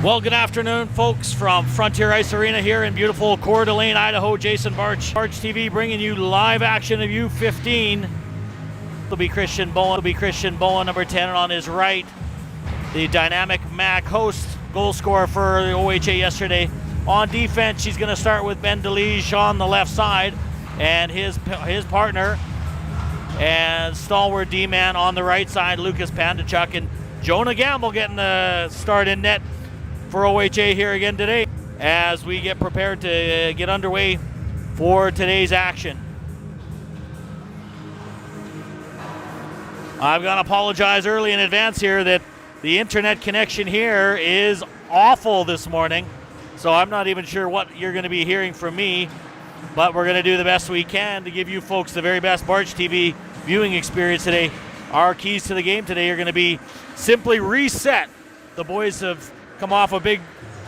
Well, good afternoon, folks, from Frontier Ice Arena here in beautiful Coeur d'Alene, Idaho. Jason Barch TV bringing you live action of U15. It'll be Christian Bowen, number 10, and on his right, the dynamic Mac Host, goal scorer for the OHA yesterday. On defense, she's going to start with Ben DeLige on the left side, and his partner and stalwart D-man on the right side, Lucas Pandachuk, and Jonah Gamble getting the start in net for OHA here again today as we get prepared to get underway for today's action. I've got to apologize early in advance here that the internet connection here is awful this morning, so I'm not even sure what you're going to be hearing from me, but we're going to do the best we can to give you folks the very best Barch TV viewing experience today. Our keys to the game today are going to be simply reset. The boys have come off a big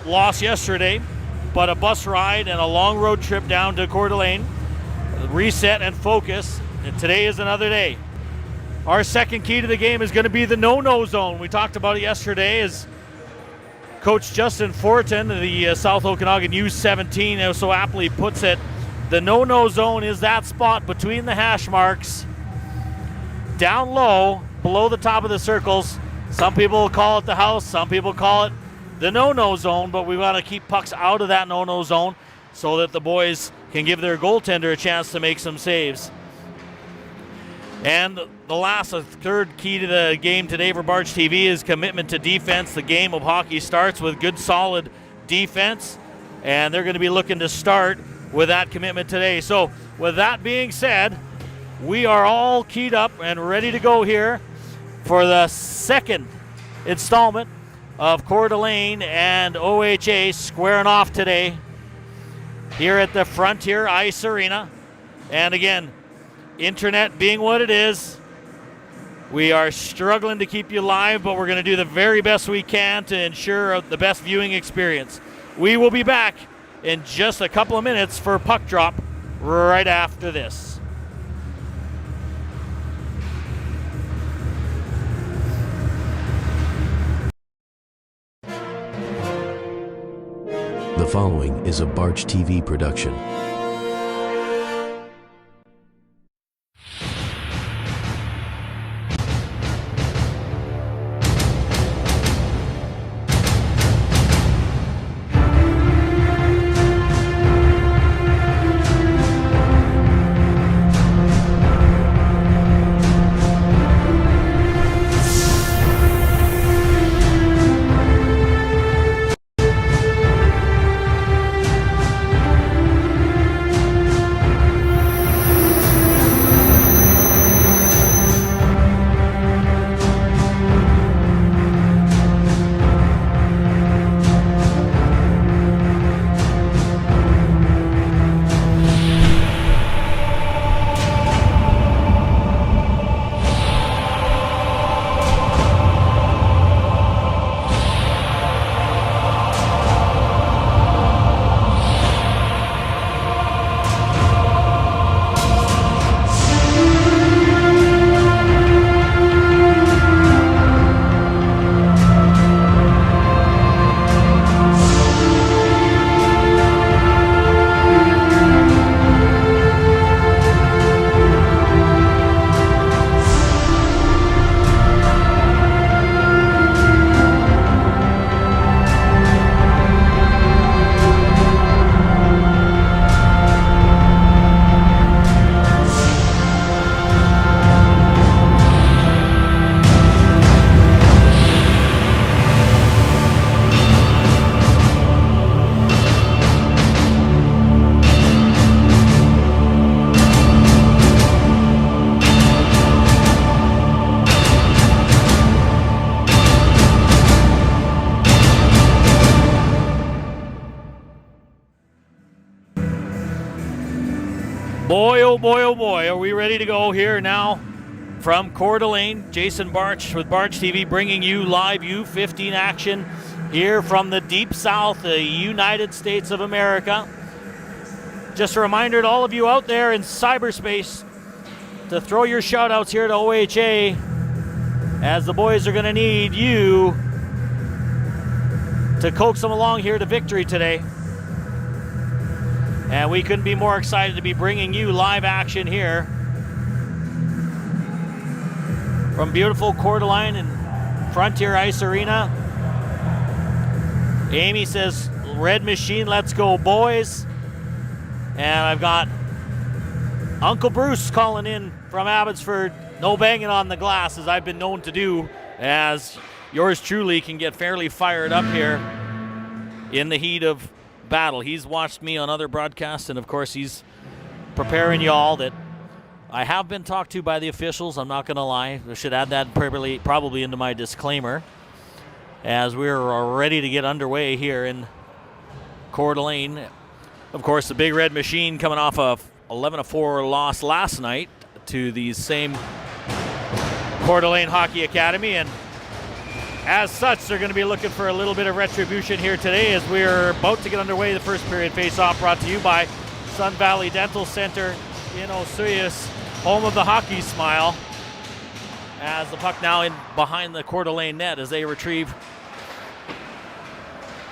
loss yesterday, but a bus ride and a long road trip down to Coeur d'Alene. Reset and focus, and today is another day. Our second key to the game is going to be the no-no zone. We talked about it yesterday as Coach Justin Fortin, the South Okanagan U17, so aptly puts it. The no-no zone is that spot between the hash marks, down low, below the top of the circles. Some people call it the house, some people call it the no-no zone, but we want to keep pucks out of that no-no zone so that the boys can give their goaltender a chance to make some saves. And the third key to the game today for Barch TV is commitment to defense. The game of hockey starts with good, solid defense, and they're going to be looking to start with that commitment today. So with that being said, we are all keyed up and ready to go here for the second installment of Coeur d'Alene and OHA squaring off today here at the Frontier Ice Arena. And again, internet being what it is, we are struggling to keep you live, but we're going to do the very best we can to ensure the best viewing experience. We will be back in just a couple of minutes for puck drop right after this. The following is a Barch TV production. Boy, oh boy, oh boy, are we ready to go here now from Coeur d'Alene. Jason Barch with Barch TV bringing you live U15 action here from the deep south, the United States of America. Just a reminder to all of you out there in cyberspace to throw your shout outs here to OHA, as the boys are going to need you to coax them along here to victory today. And we couldn't be more excited to be bringing you live action here from beautiful Coeur d'Alene and Frontier Ice Arena. Amy says, Red Machine, let's go, boys. And I've got Uncle Bruce calling in from Abbotsford. No banging on the glass, as I've been known to do, as yours truly can get fairly fired up here in the heat of battle. He's watched me on other broadcasts, and of course he's preparing y'all that I have been talked to by the officials. I'm not going to lie. I should add that probably into my disclaimer, as we're ready to get underway here in Coeur d'Alene. Of course, the Big Red Machine coming off a 11-4 loss last night to the same Coeur d'Alene Hockey Academy, and as such, they're going to be looking for a little bit of retribution here today as we're about to get underway. The first period face-off brought to you by Sun Valley Dental Center in Osoyoos, home of the hockey smile, as the puck now in behind the Coeur d'Alene net as they retrieve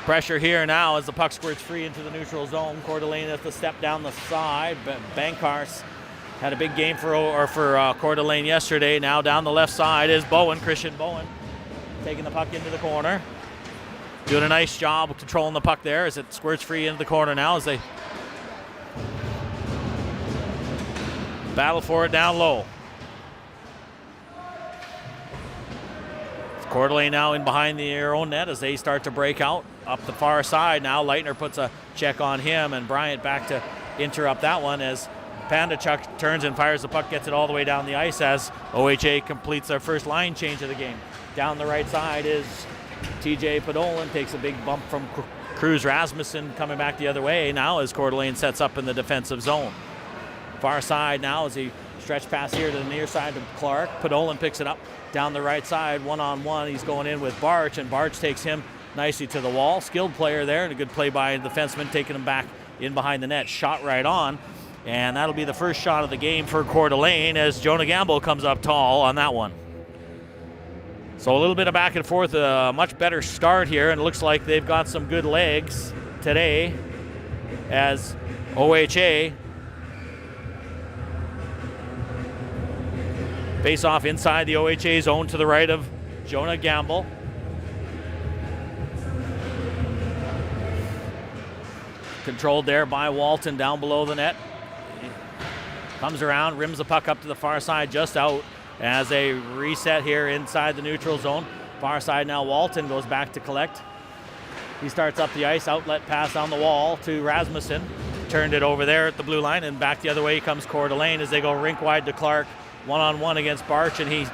pressure here now as the puck squirts free into the neutral zone. Coeur d'Alene has to step down the side. Bankars had a big game for Coeur d'Alene yesterday. Now down the left side is Christian Bowen, taking the puck into the corner. Doing a nice job of controlling the puck there as it squirts free into the corner now as they battle for it down low. Coeur d'Alene now in behind their own net as they start to break out up the far side. Now Leitner puts a check on him, and Bryant back to interrupt that one as Pandachuk turns and fires the puck, gets it all the way down the ice as OHA completes their first line change of the game. Down the right side is TJ Podolin, takes a big bump from Cruz Rasmussen coming back the other way now as Coeur d'Alene sets up in the defensive zone. Far side now as he stretch pass here to the near side to Clark. Podolin picks it up down the right side, one-on-one. He's going in with Barch, and Barch takes him nicely to the wall. Skilled player there, and a good play by the defenseman, taking him back in behind the net. Shot right on, and that'll be the first shot of the game for Coeur d'Alene as Jonah Gamble comes up tall on that one. So a little bit of back and forth, a much better start here, and it looks like they've got some good legs today as OHA face off inside the OHA zone to the right of Jonah Gamble. Controlled there by Walton down below the net. Comes around, rims the puck up to the far side, just out as they reset here inside the neutral zone. Far side now, Walton goes back to collect. He starts up the ice, outlet pass down the wall to Rasmussen. Turned it over there at the blue line, and back the other way comes Coeur d'Alene as they go rink wide to Clark. One-on-one against Barch, and he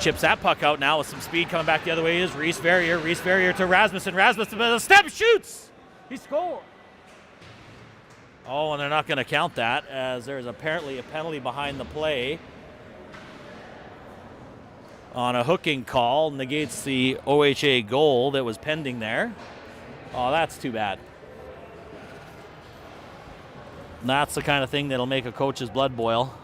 chips that puck out now with some speed. Coming back the other way is Reese Verrier. Reese Verrier to Rasmussen. Rasmussen with a step, shoots! He scored! Oh, and they're not going to count that as there's apparently a penalty behind the play on a hooking call. Negates the OHA goal that was pending there. Oh, that's too bad. That's the kind of thing that'll make a coach's blood boil.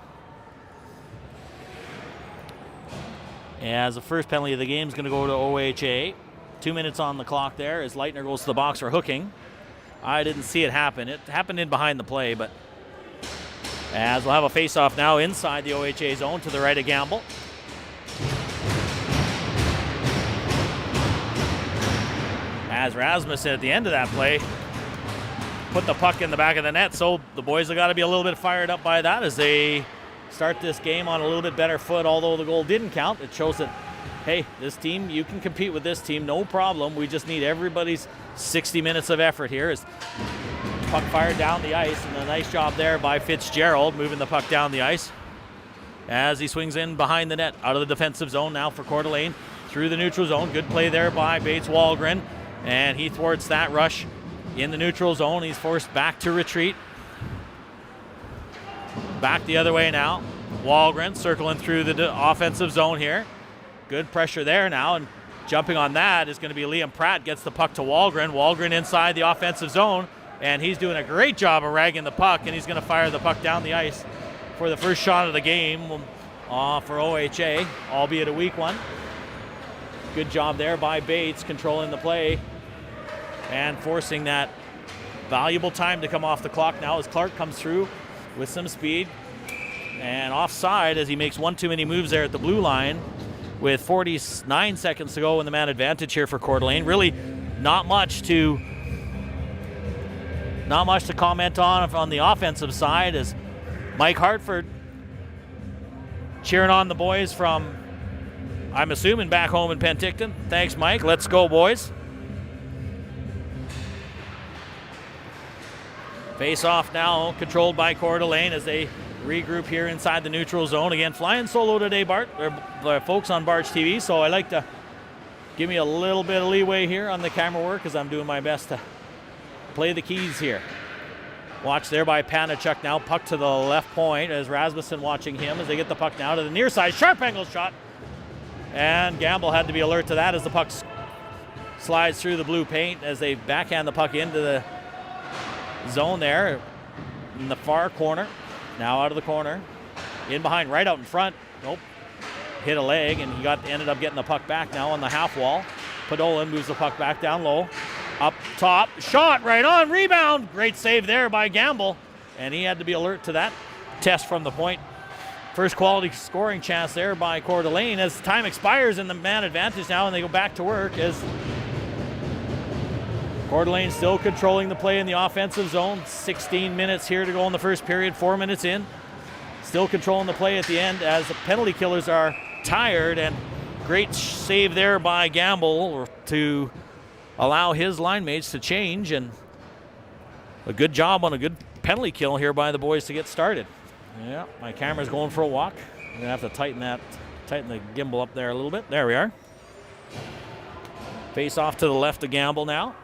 As the first penalty of the game is going to go to OHA. 2 minutes on the clock there as Leitner goes to the box for hooking. I didn't see it happen. It happened in behind the play, but as we'll have a face-off now inside the OHA zone to the right of Gamble. As Rasmussen at the end of that play put the puck in the back of the net, so the boys have got to be a little bit fired up by that as they start this game on a little bit better foot. Although the goal didn't count, it shows that, hey, this team, you can compete with this team, no problem. We just need everybody's 60 minutes of effort here. As puck fired down the ice, and a nice job there by Fitzgerald moving the puck down the ice as he swings in behind the net out of the defensive zone now for Coeur d'Alene through the neutral zone. Good play there by Bates Walgren, and he thwarts that rush in the neutral zone. He's forced back to retreat. Back the other way now. Walgren circling through the offensive zone here. Good pressure there now, and jumping on that is going to be Liam Pratt. Gets the puck to Walgren. Walgren inside the offensive zone, and he's doing a great job of ragging the puck, and he's going to fire the puck down the ice for the first shot of the game for OHA, albeit a weak one. Good job there by Bates controlling the play and forcing that valuable time to come off the clock now as Clark comes through with some speed. And offside as he makes one too many moves there at the blue line with 49 seconds to go in the man advantage here for Coeur d'Alene. Really not much to comment on the offensive side as Mike Hartford cheering on the boys from, I'm assuming, back home in Penticton. Thanks, Mike. Let's go, boys. Face off now, controlled by Coeur d'Alene as they regroup here inside the neutral zone. Again, flying solo today, Bart, or folks on Barge TV, so I like to give me a little bit of leeway here on the camera work as I'm doing my best to play the keys here. Watch there by Panachuk now, puck to the left point as Rasmussen watching him as they get the puck now to the near side. Sharp angle shot. And Gamble had to be alert to that as the puck slides through the blue paint as they backhand the puck into the zone there in the far corner. Now out of the corner. In behind, right out in front. Nope. Hit a leg and he ended up getting the puck back now on the half wall. Podolin moves the puck back down low. Up top, shot right on, rebound. Great save there by Gamble. And he had to be alert to that test from the point. First quality scoring chance there by Coeur d'Alene as time expires in the man advantage now and they go back to work as Coeur d'Alene still controlling the play in the offensive zone. 16 minutes here to go in the first period, 4 minutes in. Still controlling the play at the end as the penalty killers are tired, and great save there by Gamble to allow his line mates to change, and a good job on a good penalty kill here by the boys to get started. Yeah, my camera's going for a walk. I'm gonna have to tighten the gimbal up there a little bit. There we are. Face off to the left of Gamble now.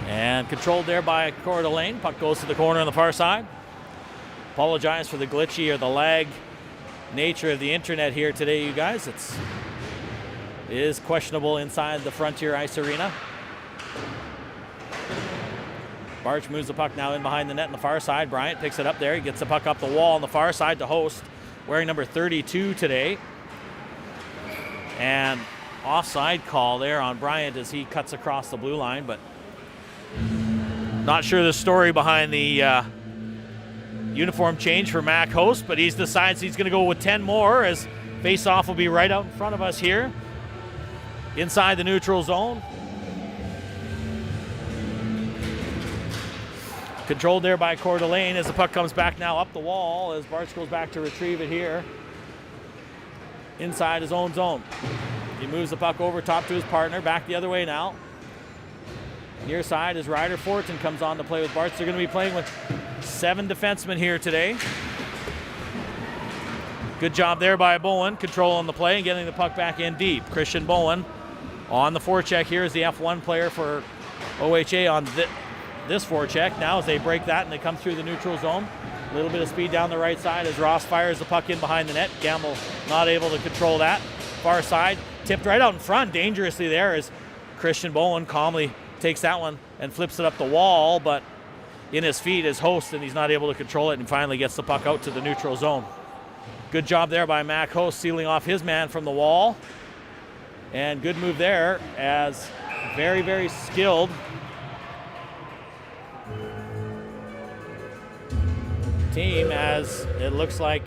And controlled there by Coeur d'Alene. Puck goes to the corner on the far side. Apologize for the glitchy or the lag nature of the internet here today, you guys. It is questionable inside the Frontier Ice Arena. Barch moves the puck now in behind the net on the far side. Bryant picks it up there. He gets the puck up the wall on the far side to Host, wearing number 32 today. And offside call there on Bryant as he cuts across the blue line, but not sure the story behind the uniform change for Mac Host, but he decides he's going to go with 10 more as face-off will be right out in front of us here inside the neutral zone. Controlled there by Coeur d'Alene as the puck comes back now up the wall as Bartz goes back to retrieve it here inside his own zone. He moves the puck over top to his partner, back the other way now. Near side as Ryder Fortin comes on to play with Bartz. They're going to be playing with 7 defensemen here today. Good job there by Bowen, controlling the play and getting the puck back in deep. Christian Bowen on the forecheck here is the F1 player for OHA on this forecheck. Now as they break that and they come through the neutral zone. A little bit of speed down the right side as Ross fires the puck in behind the net. Gamble not able to control that. Far side, tipped right out in front dangerously there as Christian Bowen calmly takes that one and flips it up the wall, but in his feet is Host and he's not able to control it and finally gets the puck out to the neutral zone. Good job there by Mac Host sealing off his man from the wall. And good move there as very, very skilled team as it looks like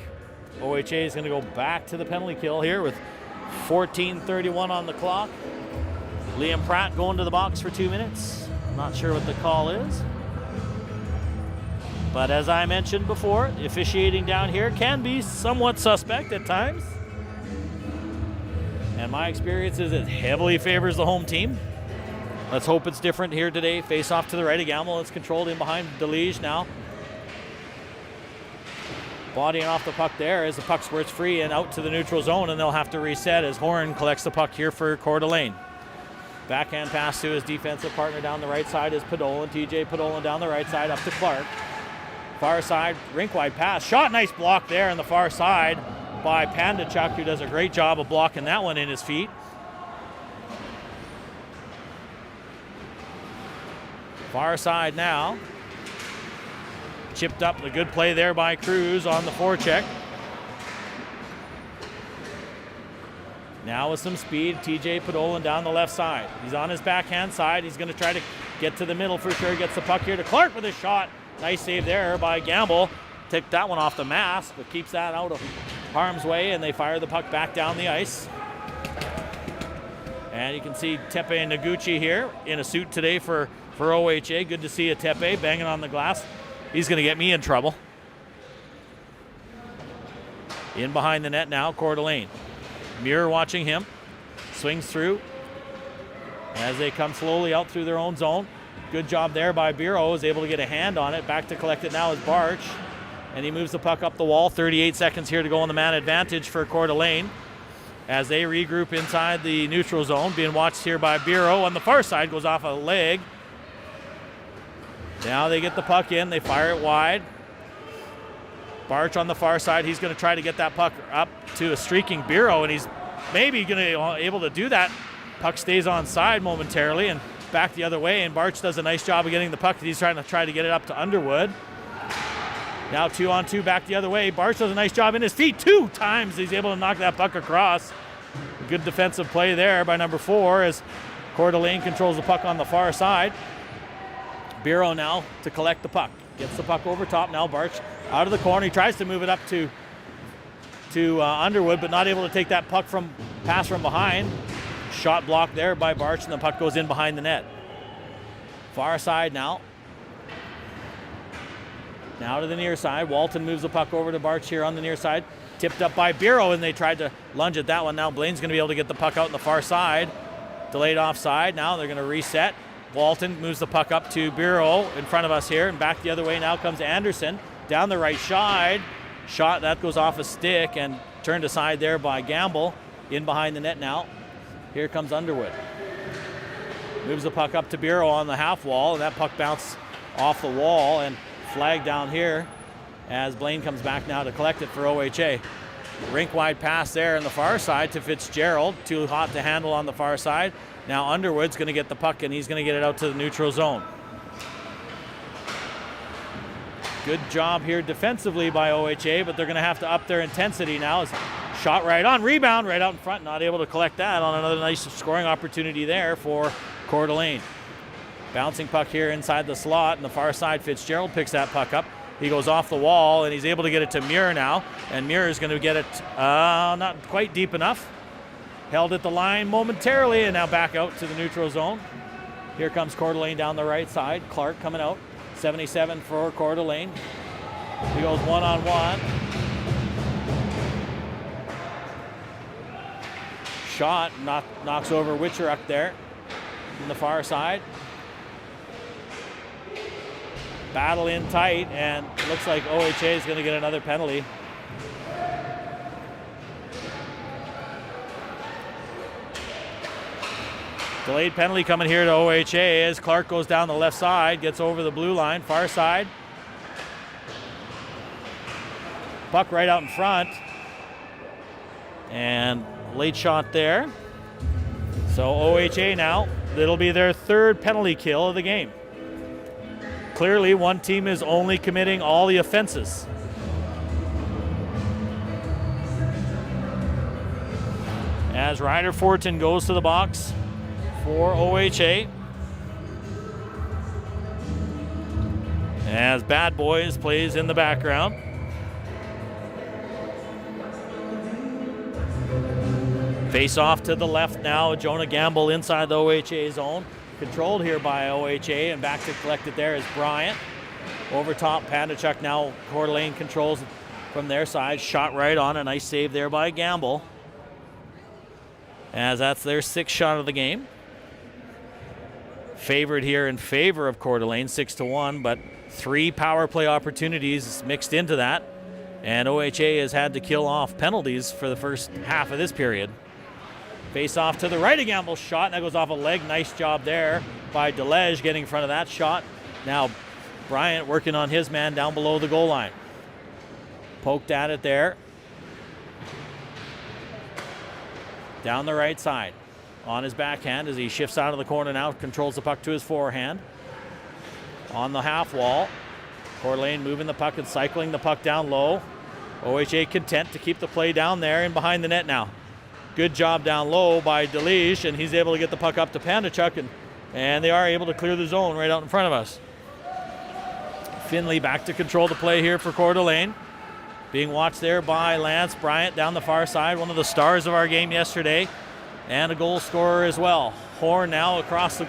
OHA is going to go back to the penalty kill here with 14:31 on the clock. Liam Pratt going to the box for 2 minutes. Not sure what the call is. But as I mentioned before, officiating down here can be somewhat suspect at times. And my experience is it heavily favors the home team. Let's hope it's different here today. Face off to the right of Gamble. It's controlled in behind DeLige now. Bodying off the puck there as the puck squirts free and out to the neutral zone, and they'll have to reset as Horn collects the puck here for Coeur d'Alene. Backhand pass to his defensive partner down the right side is Podolin. TJ Podolin down the right side up to Clark. Far side, rink-wide pass. Shot, nice block there on the far side by Pandachuk, who does a great job of blocking that one in his feet. Far side now. Chipped up, a good play there by Cruz on the forecheck. Now with some speed, TJ Podolin down the left side. He's on his backhand side. He's going to try to get to the middle for sure. Gets the puck here to Clark with a shot. Nice save there by Gamble. Took that one off the mask, but keeps that out of harm's way, and they fire the puck back down the ice. And you can see Tepe Noguchi here in a suit today for OHA. Good to see a Tepe banging on the glass. He's going to get me in trouble. In behind the net now, Coeur d'Alene. Muir watching him. Swings through as they come slowly out through their own zone. Good job there by Bureau. Is able to get a hand on it. Back to collect it now is Barch. And he moves the puck up the wall. 38 seconds here to go on the man advantage for Coeur d'Alene as they regroup inside the neutral zone. Being watched here by Bureau on the far side. Goes off a leg. Now they get the puck in. They fire it wide. Barch on the far side. He's going to try to get that puck up to a streaking Bureau, and he's maybe going to be able to do that. Puck stays on side momentarily and back the other way, and Barch does a nice job of getting the puck. He's trying to get it up to Underwood. Now 2-on-2 back the other way. Barch does a nice job in his feet 2 times. He's able to knock that puck across. Good defensive play there by number 4 as Coeur d'Alene controls the puck on the far side. Bureau now to collect the puck. Gets the puck over top now. Barch out of the corner. He tries to move it up to Underwood, but not able to take that puck pass from behind. Shot blocked there by Barch, and the puck goes in behind the net. Far side now. Now to the near side. Walton moves the puck over to Barch here on the near side. Tipped up by Bureau, and they tried to lunge at that one. Now Blaine's going to be able to get the puck out on the far side. Delayed offside. Now they're going to reset. Walton moves the puck up to Bureau in front of us here, and back the other way now comes Anderson. Down the right side. Shot that goes off a stick and turned aside there by Gamble. In behind the net now. Here comes Underwood. Moves the puck up to Bureau on the half wall, and that puck bounced off the wall and flag down here as Blaine comes back now to collect it for OHA. Rink wide pass there on the far side to Fitzgerald. Too hot to handle on the far side. Now Underwood's going to get the puck, and he's going to get it out to the neutral zone. Good job here defensively by OHA, but they're going to have to up their intensity now. As shot right on, rebound right out in front, not able to collect that on another nice scoring opportunity there for Coeur d'Alene. Bouncing puck here inside the slot, and the far side Fitzgerald picks that puck up. He goes off the wall, and he's able to get it to Muir now, and Muir is going to get it not quite deep enough. Held at the line momentarily, and now back out to the neutral zone. Here comes Coeur d'Alene down the right side. Clark coming out. 77 for Coeur d'Alene. He goes one-on-one. Shot knocks over Witcheruck there on the far side. Battle in tight, and looks like OHA is going to get another penalty. Delayed penalty coming here to OHA as Clark goes down the left side, gets over the blue line, far side. Puck right out in front. And late shot there. So OHA now, it'll be their 3rd penalty kill of the game. Clearly, one team is only committing all the offenses. As Ryder Fortin goes to the box for OHA. As Bad Boys plays in the background. Face off to the left now. Jonah Gamble inside the OHA zone. Controlled here by OHA, and back to collect it there is Bryant. Over top, Pandachuk now. Coeur d'Alene controls from their side. Shot right on. A nice save there by Gamble. As that's their 6th shot of the game. Favored here in favor of Coeur d'Alene, 6-1, but 3 power play opportunities mixed into that. And OHA has had to kill off penalties for the first half of this period. Face off to the right of Gamble's shot, and that goes off a leg. Nice job there by Delege getting in front of that shot. Now Bryant working on his man down below the goal line. Poked at it there. Down the right side. On his backhand as he shifts out of the corner now, controls the puck to his forehand. On the half wall. Coeur d'Alene moving the puck and cycling the puck down low. OHA content to keep the play down there and behind the net now. Good job down low by DeLiege, and he's able to get the puck up to Pandachuk, and they are able to clear the zone right out in front of us. Finley back to control the play here for Coeur d'Alene. Being watched there by Lance Bryant down the far side, one of the stars of our game yesterday, and a goal scorer as well. Horn now across the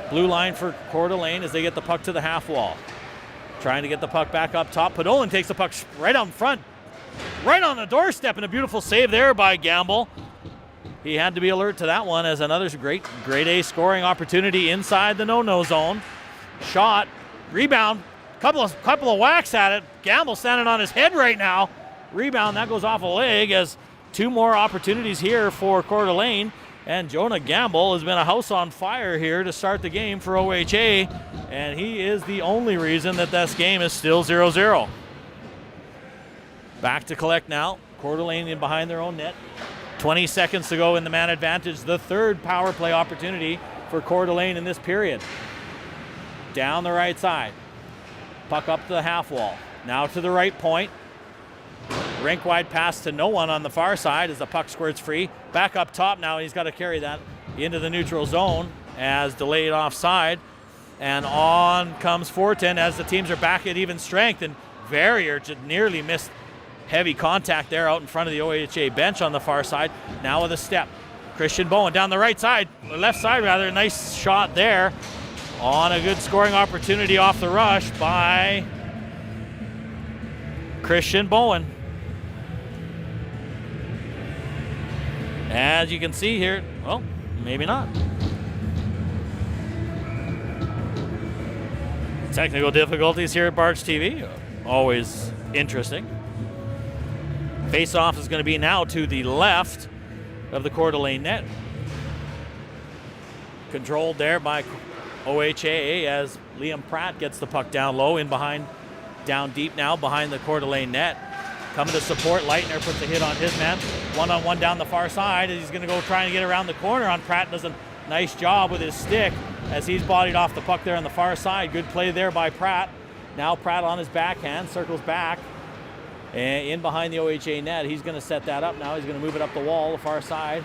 blue line for Coeur d'Alene as they get the puck to the half wall. Trying to get the puck back up top. Podolin takes the puck right out in front, right on the doorstep, and a beautiful save there by Gamble. He had to be alert to that one as another great grade A scoring opportunity inside the no-no zone. Shot, rebound, couple of whacks at it. Gamble standing on his head right now. Rebound, that goes off a leg as two more opportunities here for Coeur d'Alene. And Jonah Gamble has been a house on fire here to start the game for OHA. And he is the only reason that this game is still 0-0. Back to collect now. Coeur d'Alene in behind their own net. 20 seconds to go in the man advantage. The third power play opportunity for Coeur d'Alene in this period. Down the right side. Puck up to the half wall. Now to the right point. Rink wide pass to no one on the far side as the puck squirts free. Back up top now. He's got to carry that into the neutral zone as delayed offside. And on comes Fortin as the teams are back at even strength. And Verrier just nearly missed heavy contact there out in front of the OHA bench on the far side. Now with a step. Christian Bowen down the right side, left side rather. Nice shot there on a good scoring opportunity off the rush by Christian Bowen. As you can see here, well, maybe not. Technical difficulties here at Barge TV, always interesting. Face-off is going to be now to the left of the Coeur d'Alene net. Controlled there by OHA as Liam Pratt gets the puck down low, in behind, down deep now behind the Coeur d'Alene net. Coming to support, Leitner puts a hit on his man. One-on-one down the far side as he's going to go trying to get around the corner on Pratt. Does a nice job with his stick as he's bodied off the puck there on the far side. Good play there by Pratt. Now Pratt on his backhand, circles back. And in behind the OHA net, he's going to set that up now. He's going to move it up the wall, the far side.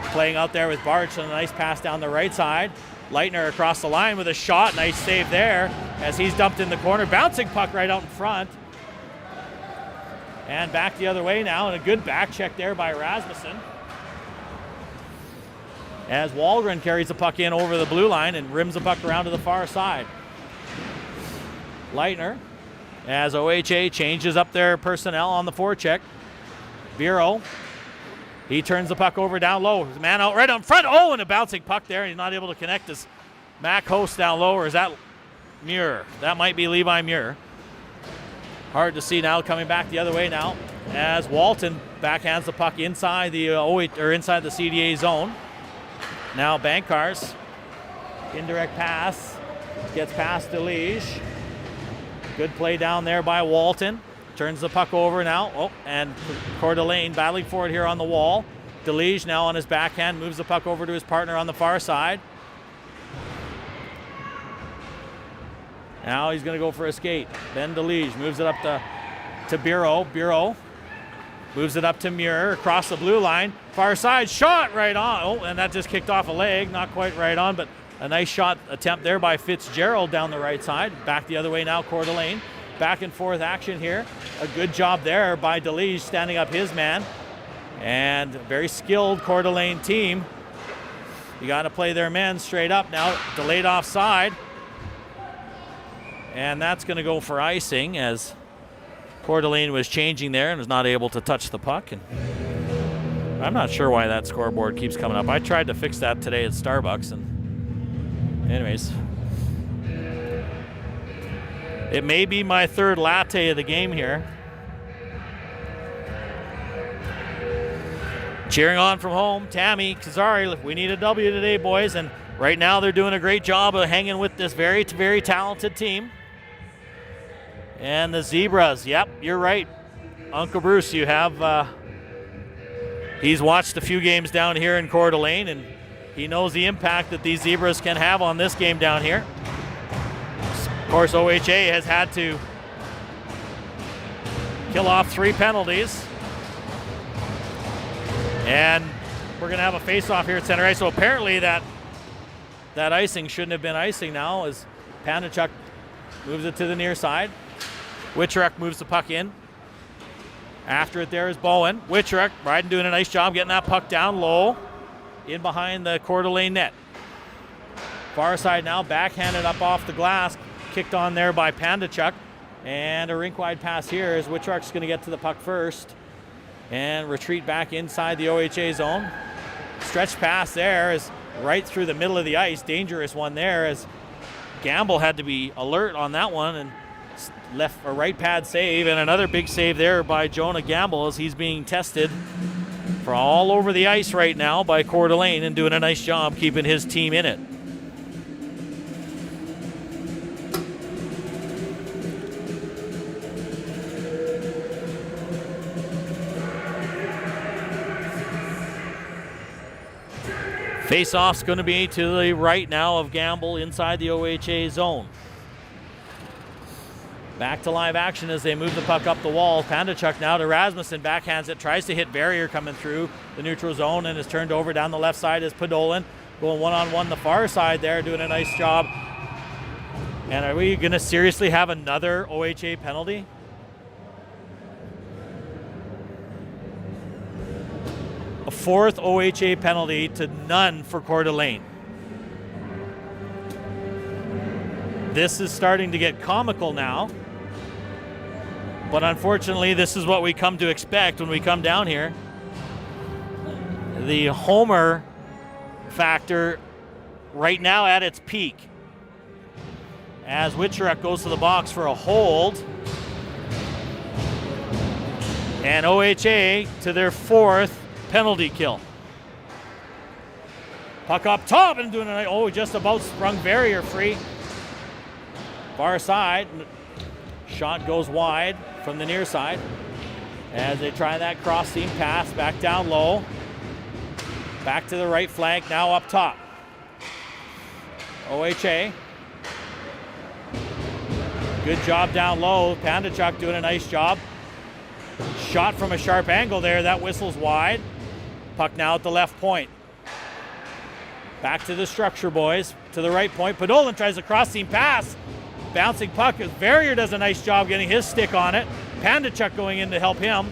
Playing out there with Barch and a nice pass down the right side. Leitner across the line with a shot. Nice save there as he's dumped in the corner. Bouncing puck right out in front. And back the other way now, and a good back check there by Rasmussen. As Wahlgren carries the puck in over the blue line and rims the puck around to the far side. Leitner, as OHA changes up their personnel on the forecheck. Bureau, he turns the puck over down low. His man out right on front. Oh, and a bouncing puck there. He's not able to connect his Mac Host down low, or is that Muir? That might be Levi Muir. Hard to see now, coming back the other way now as Walton backhands the puck inside the inside the CDA zone. Now Bankars, indirect pass, gets past DeLiege. Good play down there by Walton. Turns the puck over now. Oh, and Coeur d'Alene battling for it here on the wall. DeLiege now on his backhand moves the puck over to his partner on the far side. Now he's going to go for a skate. Ben DeLiege moves it up to Bureau. Bureau moves it up to Muir across the blue line. Far side, shot right on. Oh, and that just kicked off a leg. Not quite right on, but a nice shot attempt there by Fitzgerald down the right side. Back the other way now, Coeur d'Alene. Back and forth action here. A good job there by DeLiege standing up his man. And very skilled Coeur d'Alene team. You got to play their men straight up now. Delayed offside. And that's going to go for icing as Coeur d'Alene was changing there and was not able to touch the puck. And I'm not sure why that scoreboard keeps coming up. I tried to fix that today at Starbucks, and anyways, it may be my third latte of the game here. Cheering on from home, Tammy Kazari. We need a W today, boys, and right now they're doing a great job of hanging with this very, very talented team. And the Zebras, yep, you're right. Uncle Bruce, you have, he's watched a few games down here in Coeur d'Alene, and he knows the impact that these Zebras can have on this game down here. Of course, OHA has had to kill off 3 penalties. And we're going to have a face-off here at center ice. So apparently that icing shouldn't have been icing now, as Pandachuk moves it to the near side. Witcheruk moves the puck in. After it there is Bowen. Witcheruk, Bryden doing a nice job getting that puck down low in behind the Coeur d'Alene net. Far side now, backhanded up off the glass, kicked on there by Pandachuk. And a rink-wide pass here as Witcheruk's going to get to the puck first and retreat back inside the OHA zone. Stretch pass there is right through the middle of the ice. Dangerous one there, as Gamble had to be alert on that one and left a right pad save, and another big save there by Jonah Gamble as he's being tested for all over the ice right now by Coeur d'Alene and doing a nice job keeping his team in it. Face-off's going to be to the right now of Gamble inside the OHA zone. Back to live action as they move the puck up the wall. Pandachuk now to Rasmussen, backhands it, tries to hit barrier coming through the neutral zone, and is turned over down the left side as Podolin going one-on-one the far side there, doing a nice job. And are we going to seriously have another OHA penalty? A fourth OHA penalty to none for Coeur d'Alene. This is starting to get comical now. But unfortunately, this is what we come to expect when we come down here. The homer factor right now at its peak, as Witcheruk goes to the box for a hold. And OHA to their fourth penalty kill. Puck up top and doing it. Just about sprung barrier free. Far side. Shot goes wide from the near side as they try that cross seam pass back down low. Back to the right flank, now up top. OHA. Good job down low. Pandachuk doing a nice job. Shot from a sharp angle there. That whistles wide. Puck now at the left point. Back to the structure, boys. To the right point. Podolin tries a cross seam pass. Bouncing puck. Verrier does a nice job getting his stick on it. Pandachuk going in to help him.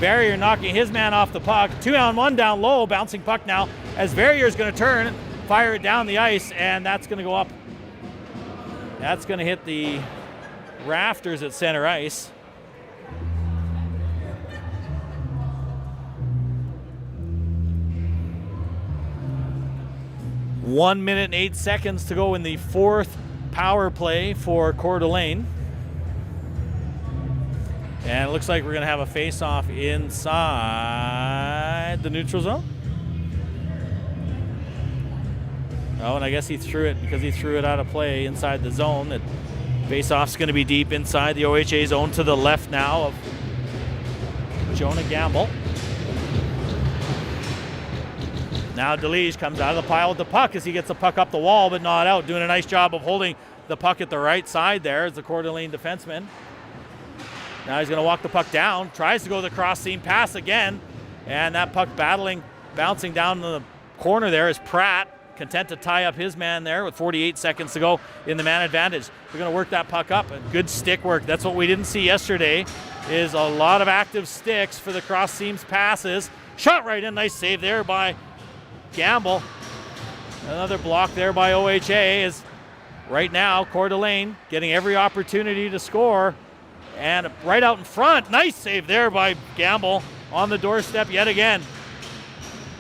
Verrier knocking his man off the puck. 2-on-1 down low. Bouncing puck now as Verrier's going to turn, fire it down the ice, and that's going to go up. That's going to hit the rafters at center ice. One minute and 8 seconds to go in the fourth power play for Coeur d'Alene. And it looks like we're going to have a face-off inside the neutral zone. Oh, and I guess he threw it because he threw it out of play inside the zone. That face-off's going to be deep inside the OHA zone to the left now of Jonah Gamble. Now DeLige comes out of the pile with the puck as he gets the puck up the wall but not out. Doing a nice job of holding the puck at the right side there as the Coeur d'Alene defenseman. Now he's going to walk the puck down. Tries to go the cross seam pass again. And that puck bouncing down the corner there is Pratt. Content to tie up his man there with 48 seconds to go in the man advantage. They're going to work that puck up. And good stick work. That's what we didn't see yesterday, is a lot of active sticks for the cross seams passes. Shot right in. Nice save there by Gamble. Another block there by OHA is right now Coeur d'Alene getting every opportunity to score. And right out in front. Nice save there by Gamble on the doorstep yet again.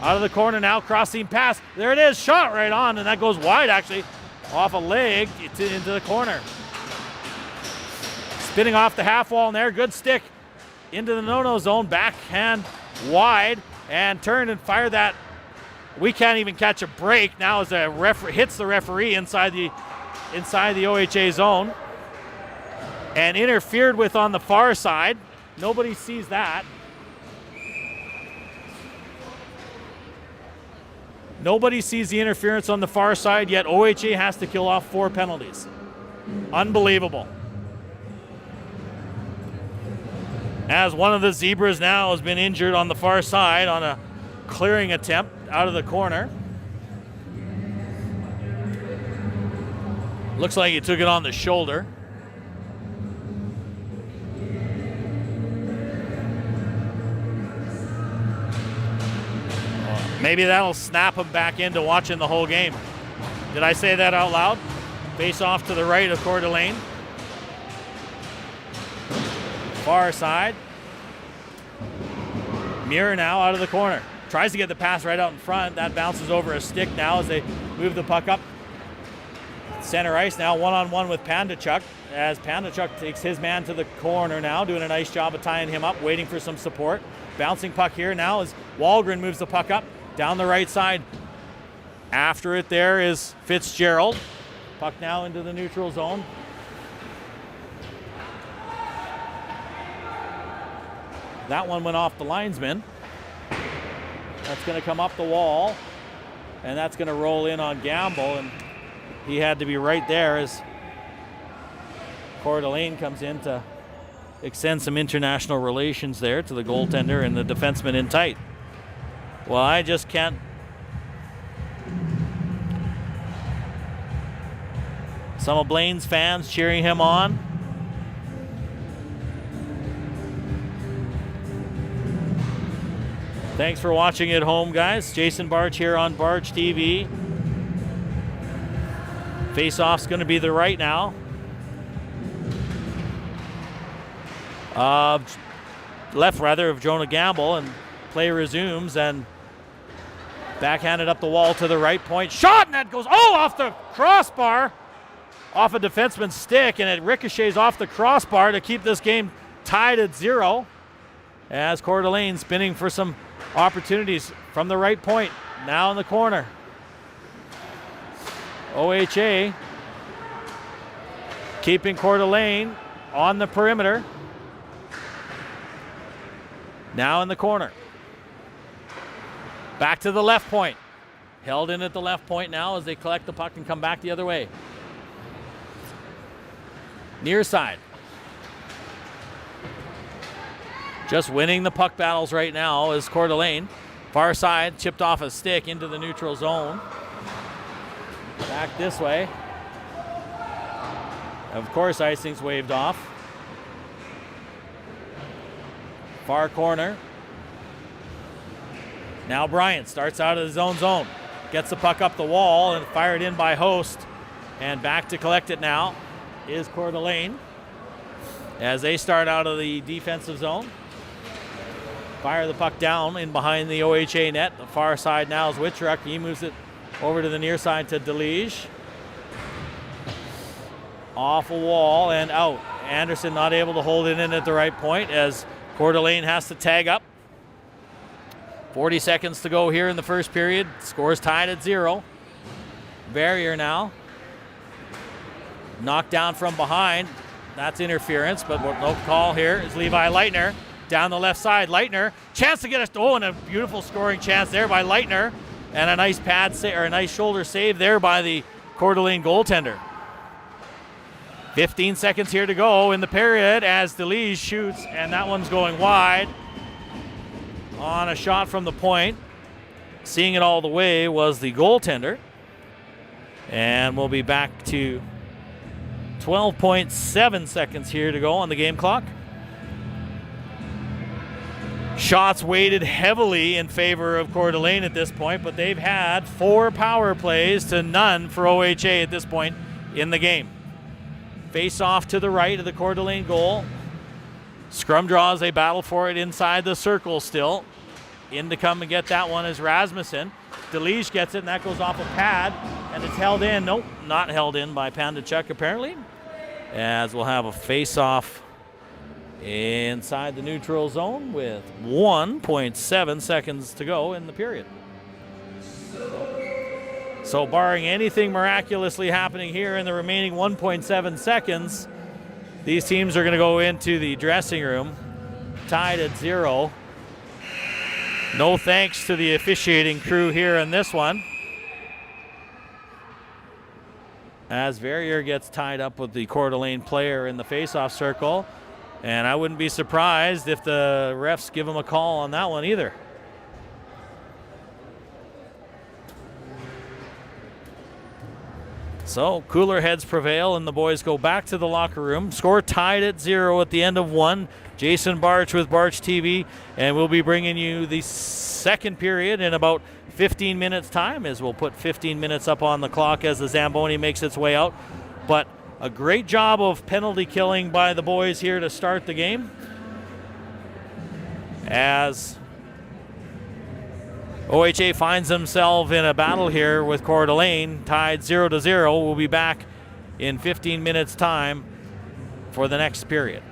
Out of the corner now, crossing pass. There it is, shot right on, and that goes wide actually, off a leg into the corner. Spinning off the half wall in there, good stick into the no-no zone, backhand wide, and turn and fire that. We can't even catch a break now as a hits the referee inside the OHA zone. And interfered with on the far side. Nobody sees that. Nobody sees the interference on the far side, yet OHA has to kill off 4 penalties. Unbelievable. as one of the Zebras now has been injured on the far side on a clearing attempt out of the corner. Looks like he took it on the shoulder. Maybe that'll snap him back into watching the whole game. Did I say that out loud? Face off to the right of Coeur d'Alene. Far side. Muir now out of the corner. Tries to get the pass right out in front. That bounces over a stick now as they move the puck up. Center ice now one-on-one with Pandachuk as Pandachuk takes his man to the corner now, doing a nice job of tying him up, waiting for some support. Bouncing puck here now as Wahlgren moves the puck up down the right side. After it there is Fitzgerald. Puck now into the neutral zone. That one went off the linesman. That's going to come up the wall, and that's going to roll in on Gamble, and he had to be right there as Coeur d'Alene comes in to extend some international relations there to the goaltender and the defenseman in tight. Well, I just can't. Some of Blaine's fans cheering him on. Thanks for watching at home, guys. Jason Barch here on Barch TV. Face-off's going to be the right now. Left, rather, of Jonah Gamble, and play resumes, and backhanded up the wall to the right point. Shot, and that goes, off the crossbar, off a defenseman's stick, and it ricochets off the crossbar to keep this game tied at 0. As Coeur d'Alene spinning for some opportunities from the right point, now in the corner. OHA keeping Coeur d'Alene on the perimeter. Now in the corner. Back to the left point. Held in at the left point now as they collect the puck and come back the other way. Near side. Just winning the puck battles right now is Coeur d'Alene. Far side, chipped off a stick into the neutral zone. Back this way. Of course, icing's waved off. Far corner. Now Bryant starts out of his own zone. Gets the puck up the wall and fired in by Host. And back to collect it now is Coeur d'Alene as they start out of the defensive zone. Fire the puck down in behind the OHA net. The far side now is Wittrock. He moves it over to the near side to DeLige. Off a wall and out. Anderson not able to hold it in at the right point as Coeur d'Alene has to tag up. 40 seconds to go here in the first period. Score's tied at 0. Barrier now. Knocked down from behind. That's interference, but no call here is Levi Leitner. Down the left side, Leitner. Chance to get and a beautiful scoring chance there by Leitner. And a nice a nice shoulder save there by the Coeur d'Alene goaltender. 15 seconds here to go in the period as DeLige shoots, and that one's going wide on a shot from the point. Seeing it all the way was the goaltender. And we'll be back to 12.7 seconds here to go on the game clock. Shots weighted heavily in favor of Coeur d'Alene at this point, but they've had 4 power plays to none for OHA at this point in the game. Face off to the right of the Coeur d'Alene goal. Scrum draws, they battle for it inside the circle still. In to come and get that one is Rasmussen. DeLige gets it, and that goes off a pad, and it's held in. Nope, not held in by Pandachuk apparently. As we'll have a face-off inside the neutral zone with 1.7 seconds to go in the period. So barring anything miraculously happening here in the remaining 1.7 seconds, these teams are going to go into the dressing room tied at 0. No thanks to the officiating crew here in this one, as Verrier gets tied up with the Coeur d'Alene player in the face-off circle. And I wouldn't be surprised if the refs give him a call on that one either. So cooler heads prevail, and the boys go back to the locker room. Score tied at 0 at the end of 1. Jason Barch with Barch TV, and we'll be bringing you the second period in about 15 minutes time, as we'll put 15 minutes up on the clock as the Zamboni makes its way out. But a great job of penalty killing by the boys here to start the game, as OHA finds himself in a battle here with Coeur d'Alene, tied 0-0. We'll be back in 15 minutes time for the next period.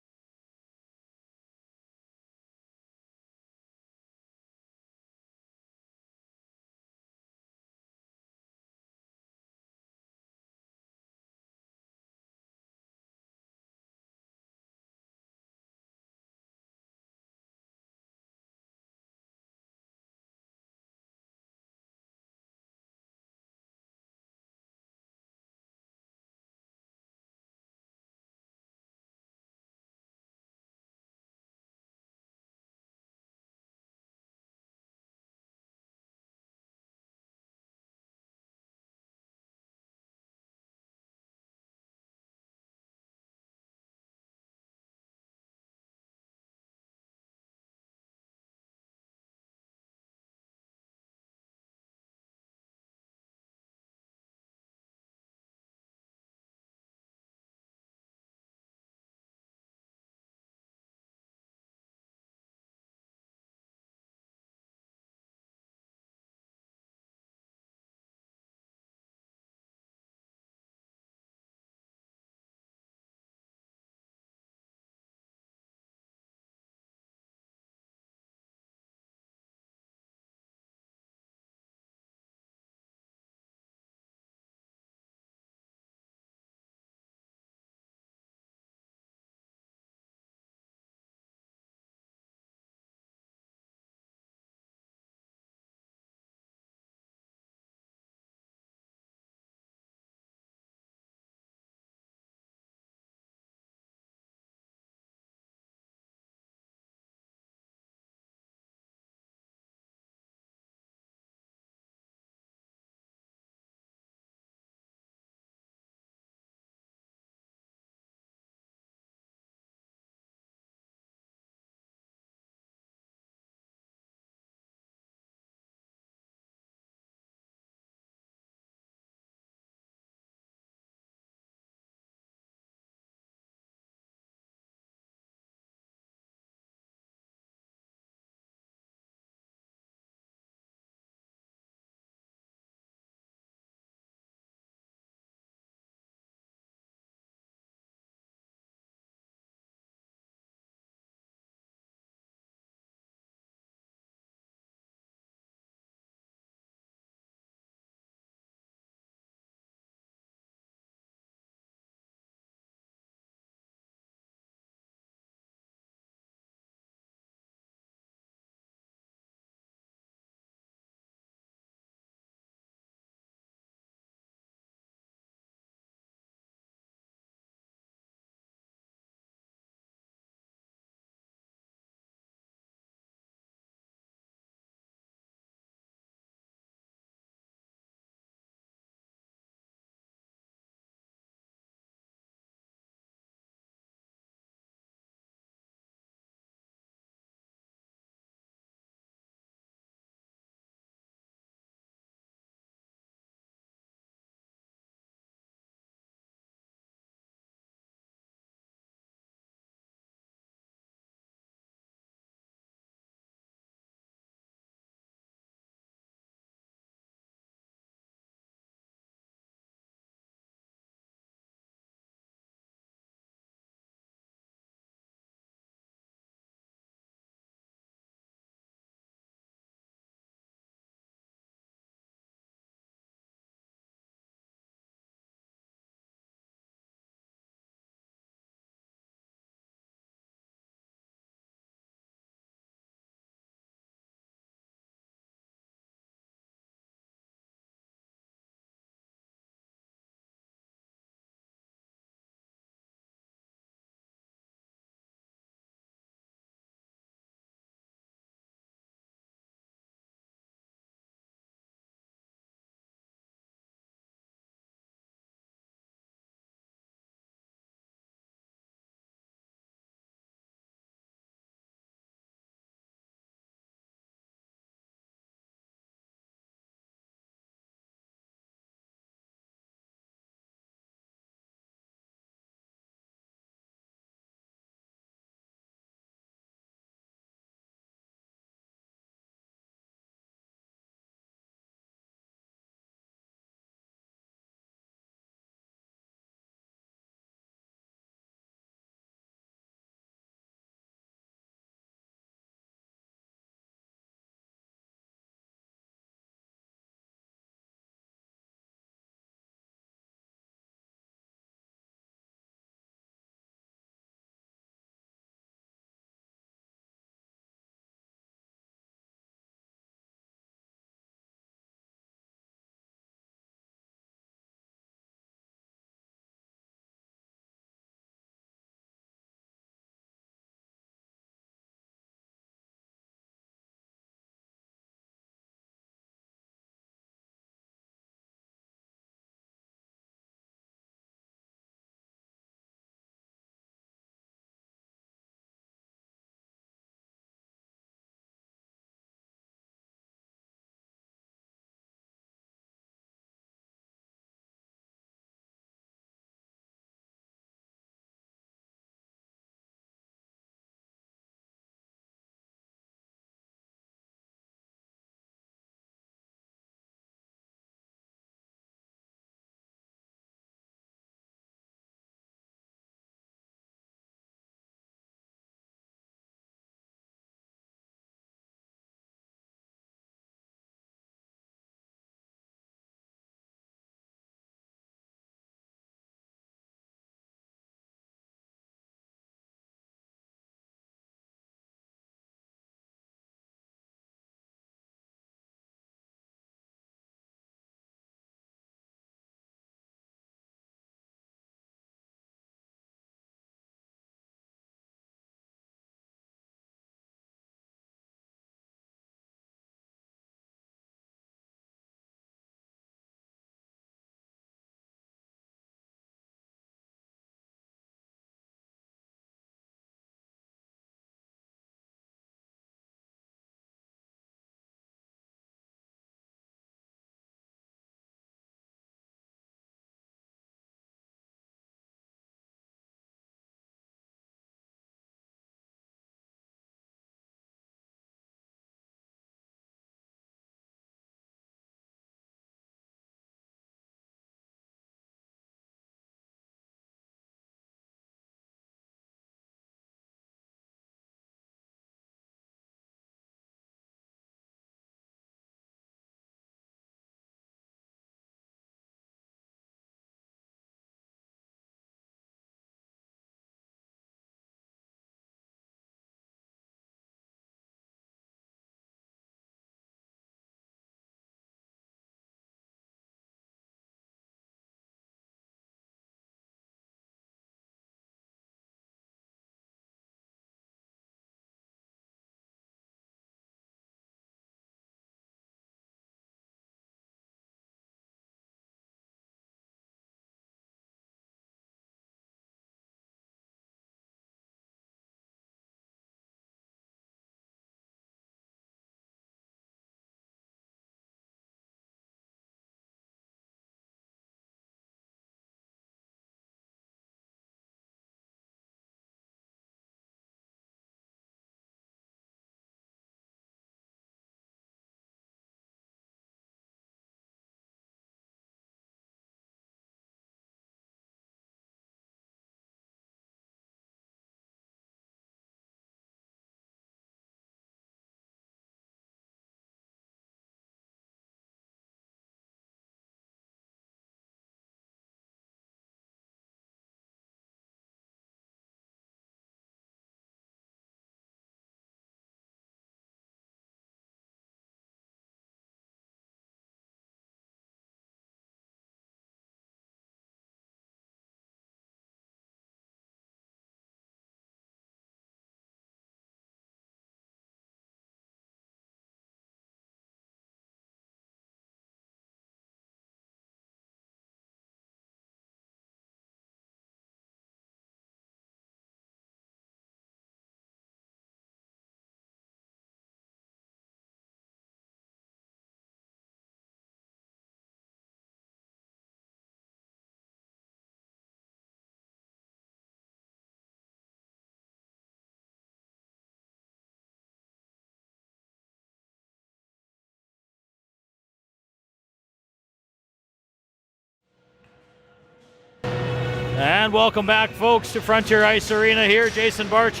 And welcome back, folks, to Frontier Ice Arena here. Jason Barch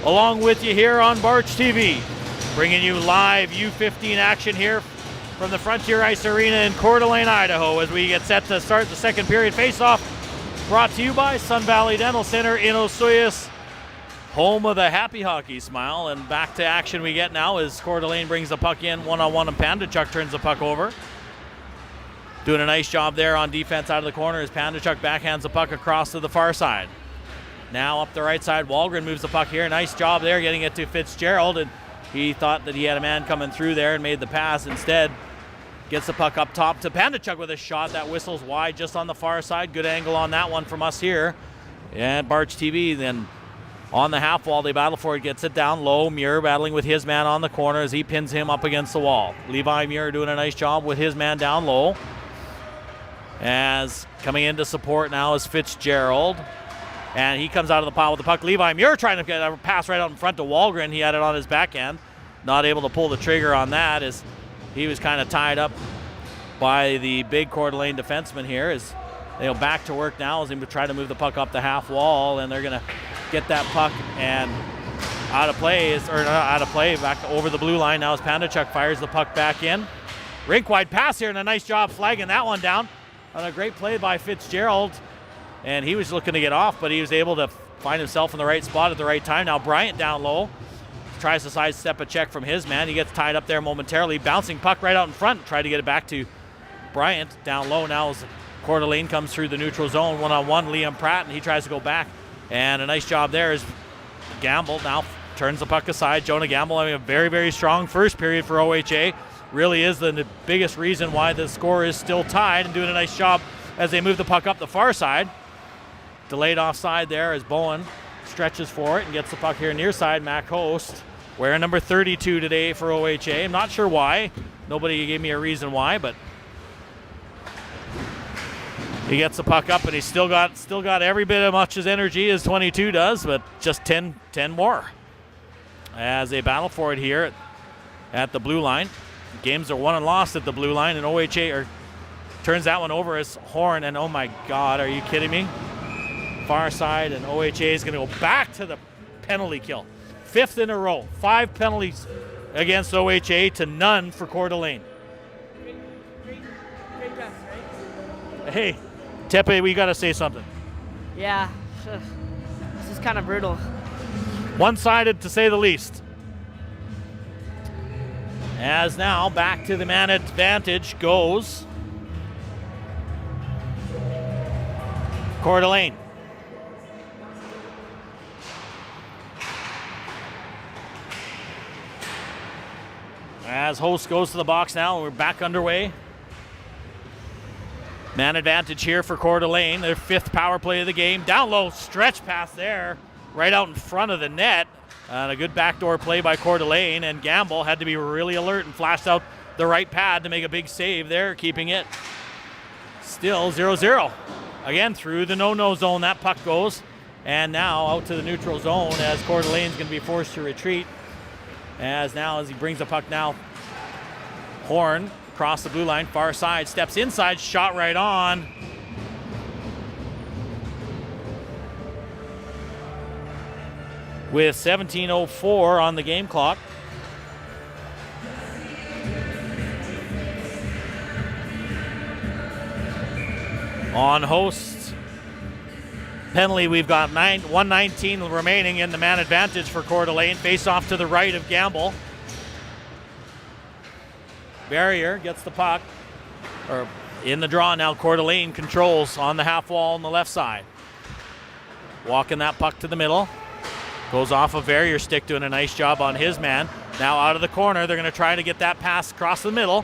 along with you here on Barch TV, bringing you live U15 action here from the Frontier Ice Arena in Coeur d'Alene, Idaho, as we get set to start the second period face-off, brought to you by Sun Valley Dental Center in Osoyoos, home of the happy hockey smile. And back to action we get now as Coeur d'Alene brings the puck in one-on-one, and Pandachuk turns the puck over. Doing a nice job there on defense out of the corner as Pandachuk backhands the puck across to the far side. Now up the right side, Wahlgren moves the puck here. Nice job there getting it to Fitzgerald, and he thought that he had a man coming through there and made the pass. Instead, gets the puck up top to Pandachuk with a shot that whistles wide just on the far side. Good angle on that one from us here. And Barch TV then on the half wall, they battle for it, gets it down low. Muir battling with his man on the corner as he pins him up against the wall. Levi Muir doing a nice job with his man down low. As coming in to support now is Fitzgerald. And he comes out of the pile with the puck. Levi Muir trying to get a pass right out in front to Wahlgren. He had it on his backhand. Not able to pull the trigger on that as he was kind of tied up by the big Coeur d'Alene defenseman here. As they go back to work now as they try to move the puck up the half wall. And they're going to get that puck and out of play, back over the blue line now as Pandachuk fires the puck back in. Rink wide pass here and a nice job flagging that one down. On a great play by Fitzgerald, and he was looking to get off, but he was able to find himself in the right spot at the right time. Now Bryant down low, tries to sidestep a check from his man. He gets tied up there momentarily. Bouncing puck right out in front, try to get it back to Bryant. Down low now as Coeur d'Alene comes through the neutral zone. One-on-one, Liam Pratt, and he tries to go back. And a nice job there is Gamble now turns the puck aside. Jonah Gamble having a very, very strong first period for OHA. Really is the biggest reason why the score is still tied, and doing a nice job as they move the puck up the far side. Delayed offside there as Bowen stretches for it and gets the puck here near side. Mac Host wearing number 32 today for OHA. I'm not sure why. Nobody gave me a reason why, but he gets the puck up and he's still got every bit as much as energy as 22 does, but just 10 more as they battle for it here at the blue line. Games are won and lost at the blue line, and OHA turns that one over as Horn, and oh my God, are you kidding me? Far side, and OHA is going to go back to the penalty kill. 5th in a row. 5 penalties against OHA to none for Coeur d'Alene. Great press, right? Hey, Tepe, we got to say something. Yeah, this is kind of brutal. One-sided to say the least. As now back to the man advantage goes Coeur d'Alene. As Host goes to the box now, and we're back underway. Man advantage here for Coeur d'Alene, their 5th power play of the game. Down low, stretch pass there, right out in front of the net. And a good backdoor play by Coeur d'Alene, and Gamble had to be really alert and flashed out the right pad to make a big save there, keeping it still 0-0. Again, through the no-no zone, that puck goes. And now out to the neutral zone as Coeur d'Alene's going to be forced to retreat. As he brings the puck now, Horn across the blue line, far side, steps inside, shot right on. With 17:04 on the game clock. On Host's penalty, we've got 119 remaining in the man advantage for Coeur d'Alene. Face off to the right of Gamble. Barrier gets the puck, or in the draw now. Coeur d'Alene controls on the half wall on the left side. Walking that puck to the middle. Goes off a Verrier stick, doing a nice job on his man. Now out of the corner, they're going to try to get that pass across the middle.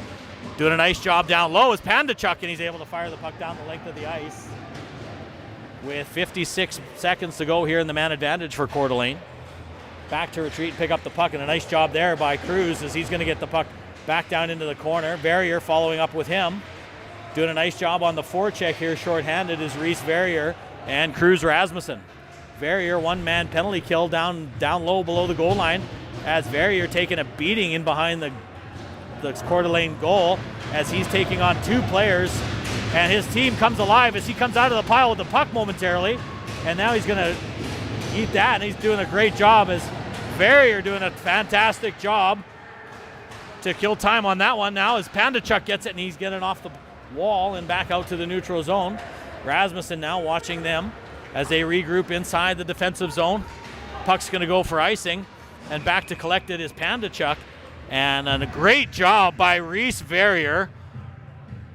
Doing a nice job down low is Pandachuk, and he's able to fire the puck down the length of the ice. With 56 seconds to go here in the man advantage for Coeur d'Alene. Back to retreat, pick up the puck, and a nice job there by Cruz as he's going to get the puck back down into the corner. Verrier following up with him. Doing a nice job on the forecheck here, shorthanded, is Reese Verrier and Cruz Rasmussen. Verrier, one-man penalty kill down low below the goal line as Verrier taking a beating in behind the Coeur d'Alene goal as he's taking on 2 players And his team comes alive as he comes out of the pile with the puck momentarily. And now he's going to eat that, and he's doing a great job as Verrier doing a fantastic job to kill time on that one. Now as Pandachuk gets it, and he's getting off the wall and back out to the neutral zone. Rasmussen now watching them as they regroup inside the defensive zone. Puck's going to go for icing, and back to collect it is Pandachuk. And a great job by Reese Verrier.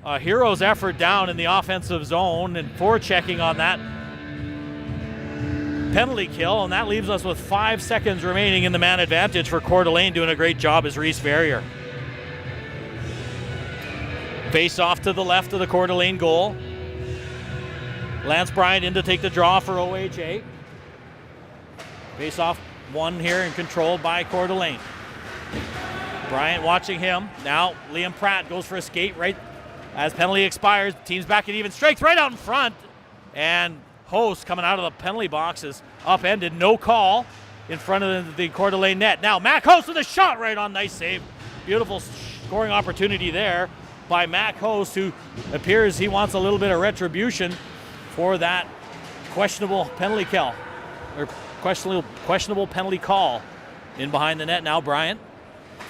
A hero's effort down in the offensive zone and forechecking on that penalty kill, and that leaves us with 5 seconds remaining in the man advantage for Coeur d'Alene. Doing a great job is Reese Verrier. Face off to the left of the Coeur d'Alene goal. Lance Bryant in to take the draw for OHA. Face off one here and controlled by Coeur d'Alene. Bryant watching him. Now Liam Pratt goes for a skate right as penalty expires. Team's back at even strength right out in front. And Host coming out of the penalty box is upended. No call in front of the Coeur d'Alene net. Now Mac Host with a shot right on. Nice save. Beautiful scoring opportunity there by Mac Host, who appears he wants a little bit of retribution for that questionable penalty kill, or questionable penalty call in behind the net. Now Bryant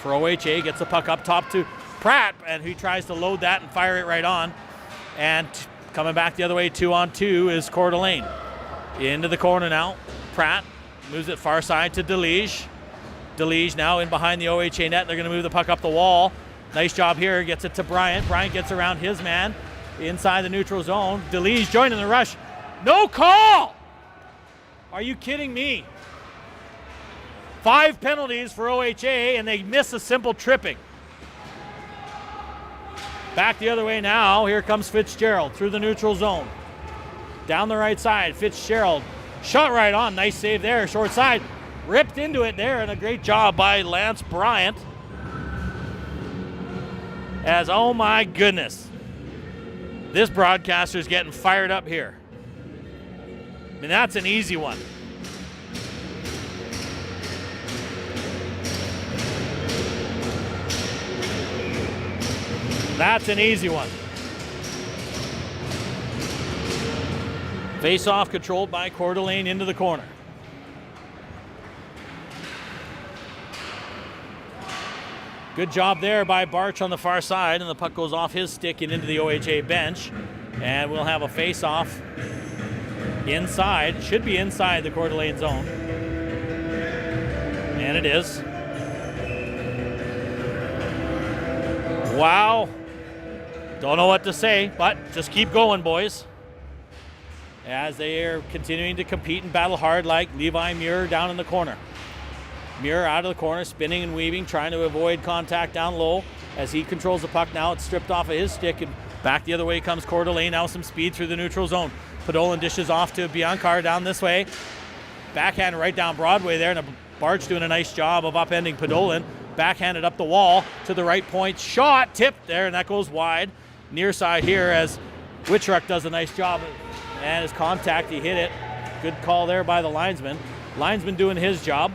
for OHA gets the puck up top to Pratt, and he tries to load that and fire it right on. And coming back the other way, 2-on-2 is Coeur d'Alene. Into the corner now. Pratt moves it far side to DeLige. DeLige now in behind the OHA net. They're going to move the puck up the wall. Nice job here. Gets it to Bryant. Bryant gets around his man inside the neutral zone. DeLige joining the rush. No call! Are you kidding me? 5 penalties for OHA, and they miss a simple tripping. Back the other way now. Here comes Fitzgerald through the neutral zone. Down the right side, Fitzgerald. Shot right on. Nice save there. Short side. Ripped into it there, and a great job by Lance Bryant. As, oh my goodness, this broadcaster's getting fired up here. I mean, that's an easy one. That's an easy one. Face off controlled by Coeur d'Alene into the corner. Good job there by Barch on the far side, and the puck goes off his stick and into the OHA bench. And we'll have a face off inside. Should be inside the Coeur d'Alene zone. And it is. Wow. Don't know what to say, but just keep going, boys. As they are continuing to compete and battle hard, like Levi Muir down in the corner. Muir out of the corner, spinning and weaving, trying to avoid contact down low. As he controls the puck now, it's stripped off of his stick, and back the other way comes Coeur d'Alene. Now some speed through the neutral zone. Podolin dishes off to Biancar down this way. Backhand right down Broadway there, and Barch doing a nice job of upending Podolin. Backhanded up the wall to the right point. Shot, tipped there, and that goes wide. Near side here as Witchruck does a nice job. And his contact, he hit it. Good call there by the linesman. Linesman doing his job.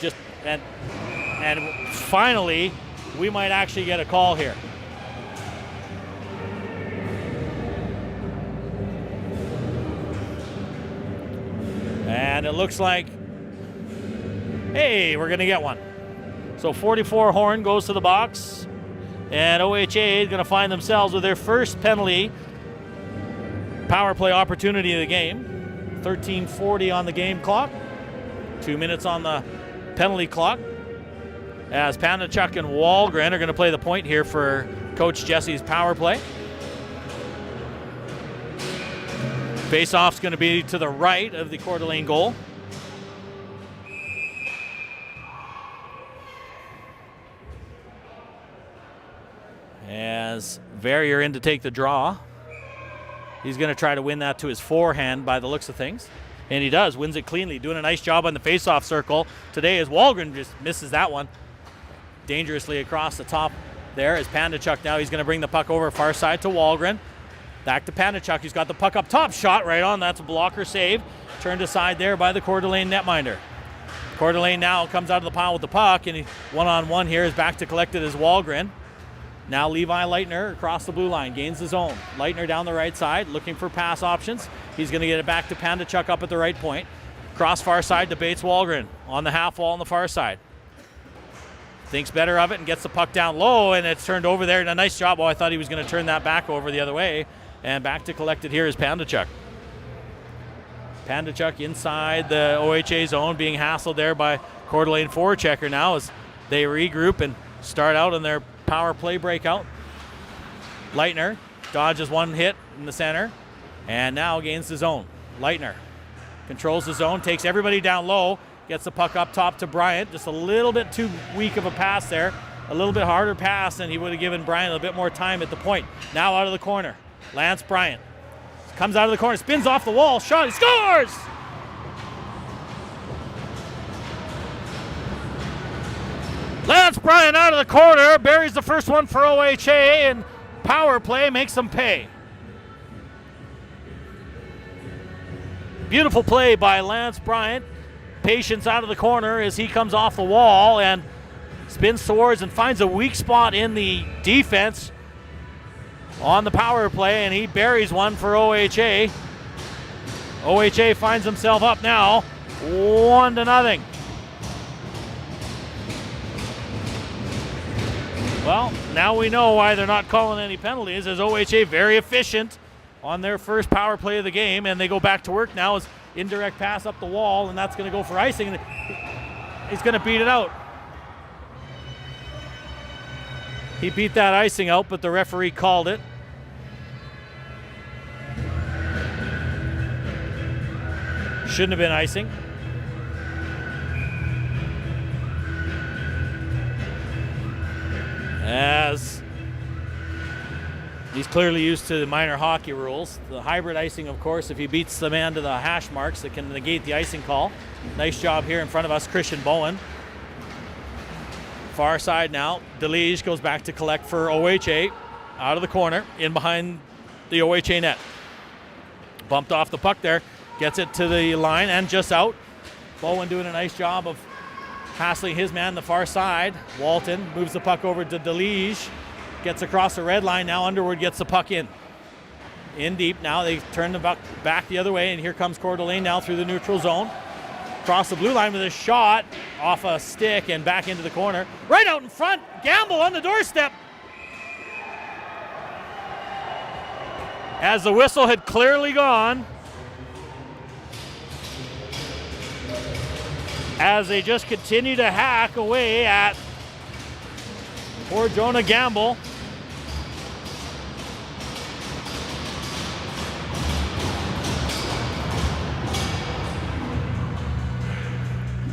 Just and finally, we might actually get a call here. And it looks like, hey, we're going to get one. So 44 Horn goes to the box, and OHA is going to find themselves with their first penalty power play opportunity of the game. 13:40 on the game clock. 2 minutes on the penalty clock. As Pandachuk and Wahlgren are going to play the point here for Coach Jesse's power play. Face-off's going to be to the right of the Coeur d'Alene goal. As Verrier in to take the draw. He's going to try to win that to his forehand by the looks of things. And he does, wins it cleanly, doing a nice job on the face-off circle today as Wahlgren just misses that one dangerously across the top there. As Pandachuk now, he's going to bring the puck over far side to Wahlgren. Back to Pandachuk, he's got the puck up top, shot right on, that's a blocker save. Turned aside there by the Coeur d'Alene netminder. Coeur d'Alene now comes out of the pile with the puck, and one-on-one here is back to collect it as Wahlgren. Now Levi Leitner across the blue line, gains his own. Leitner down the right side, looking for pass options. He's going to get it back to Pandachuk up at the right point. Cross far side to Bates Walgren on the half wall on the far side. Thinks better of it and gets the puck down low, and it's turned over there. And a nice job. Oh, I thought he was going to turn that back over the other way. And back to collect it here is Pandachuk. Pandachuk inside the OHA zone, being hassled there by Coeur d'Alene forechecker now as they regroup and start out on their power play breakout. Leitner dodges one hit in the center and now gains the zone. Leitner controls the zone, takes everybody down low, gets the puck up top to Bryant. Just a little bit too weak of a pass there. A little bit harder pass, and he would have given Bryant a bit more time at the point. Now out of the corner, Lance Bryant comes out of the corner, spins off the wall, shot, he scores! Lance Bryant out of the corner, buries the first one for OHA, and power play makes them pay. Beautiful play by Lance Bryant. Patience out of the corner as he comes off the wall and spins towards and finds a weak spot in the defense on the power play, and he buries one for OHA. OHA finds himself up now 1-0. Well, now we know why they're not calling any penalties, as OHA very efficient on their first power play of the game, and they go back to work now as indirect pass up the wall, and that's going to go for icing, and he's going to beat it out. He beat that icing out, but the referee called it. Shouldn't have been icing. As he's clearly used to the minor hockey rules. The hybrid icing, of course, if he beats the man to the hash marks, it can negate the icing call. Nice job here in front of us, Christian Bowen. Far side now, DeLige goes back to collect for OHA. Out of the corner, in behind the OHA net. Bumped off the puck there, gets it to the line and just out. Bowen doing a nice job of hassling his man the far side. Walton moves the puck over to DeLige. Gets across the red line. Now Underwood gets the puck in. In deep now. They turn the puck back the other way, and here comes Coeur d'Alene now through the neutral zone. Across the blue line with a shot off a stick and back into the corner. Right out in front. Gamble on the doorstep. As the whistle had clearly gone. As they just continue to hack away at poor Jonah Gamble.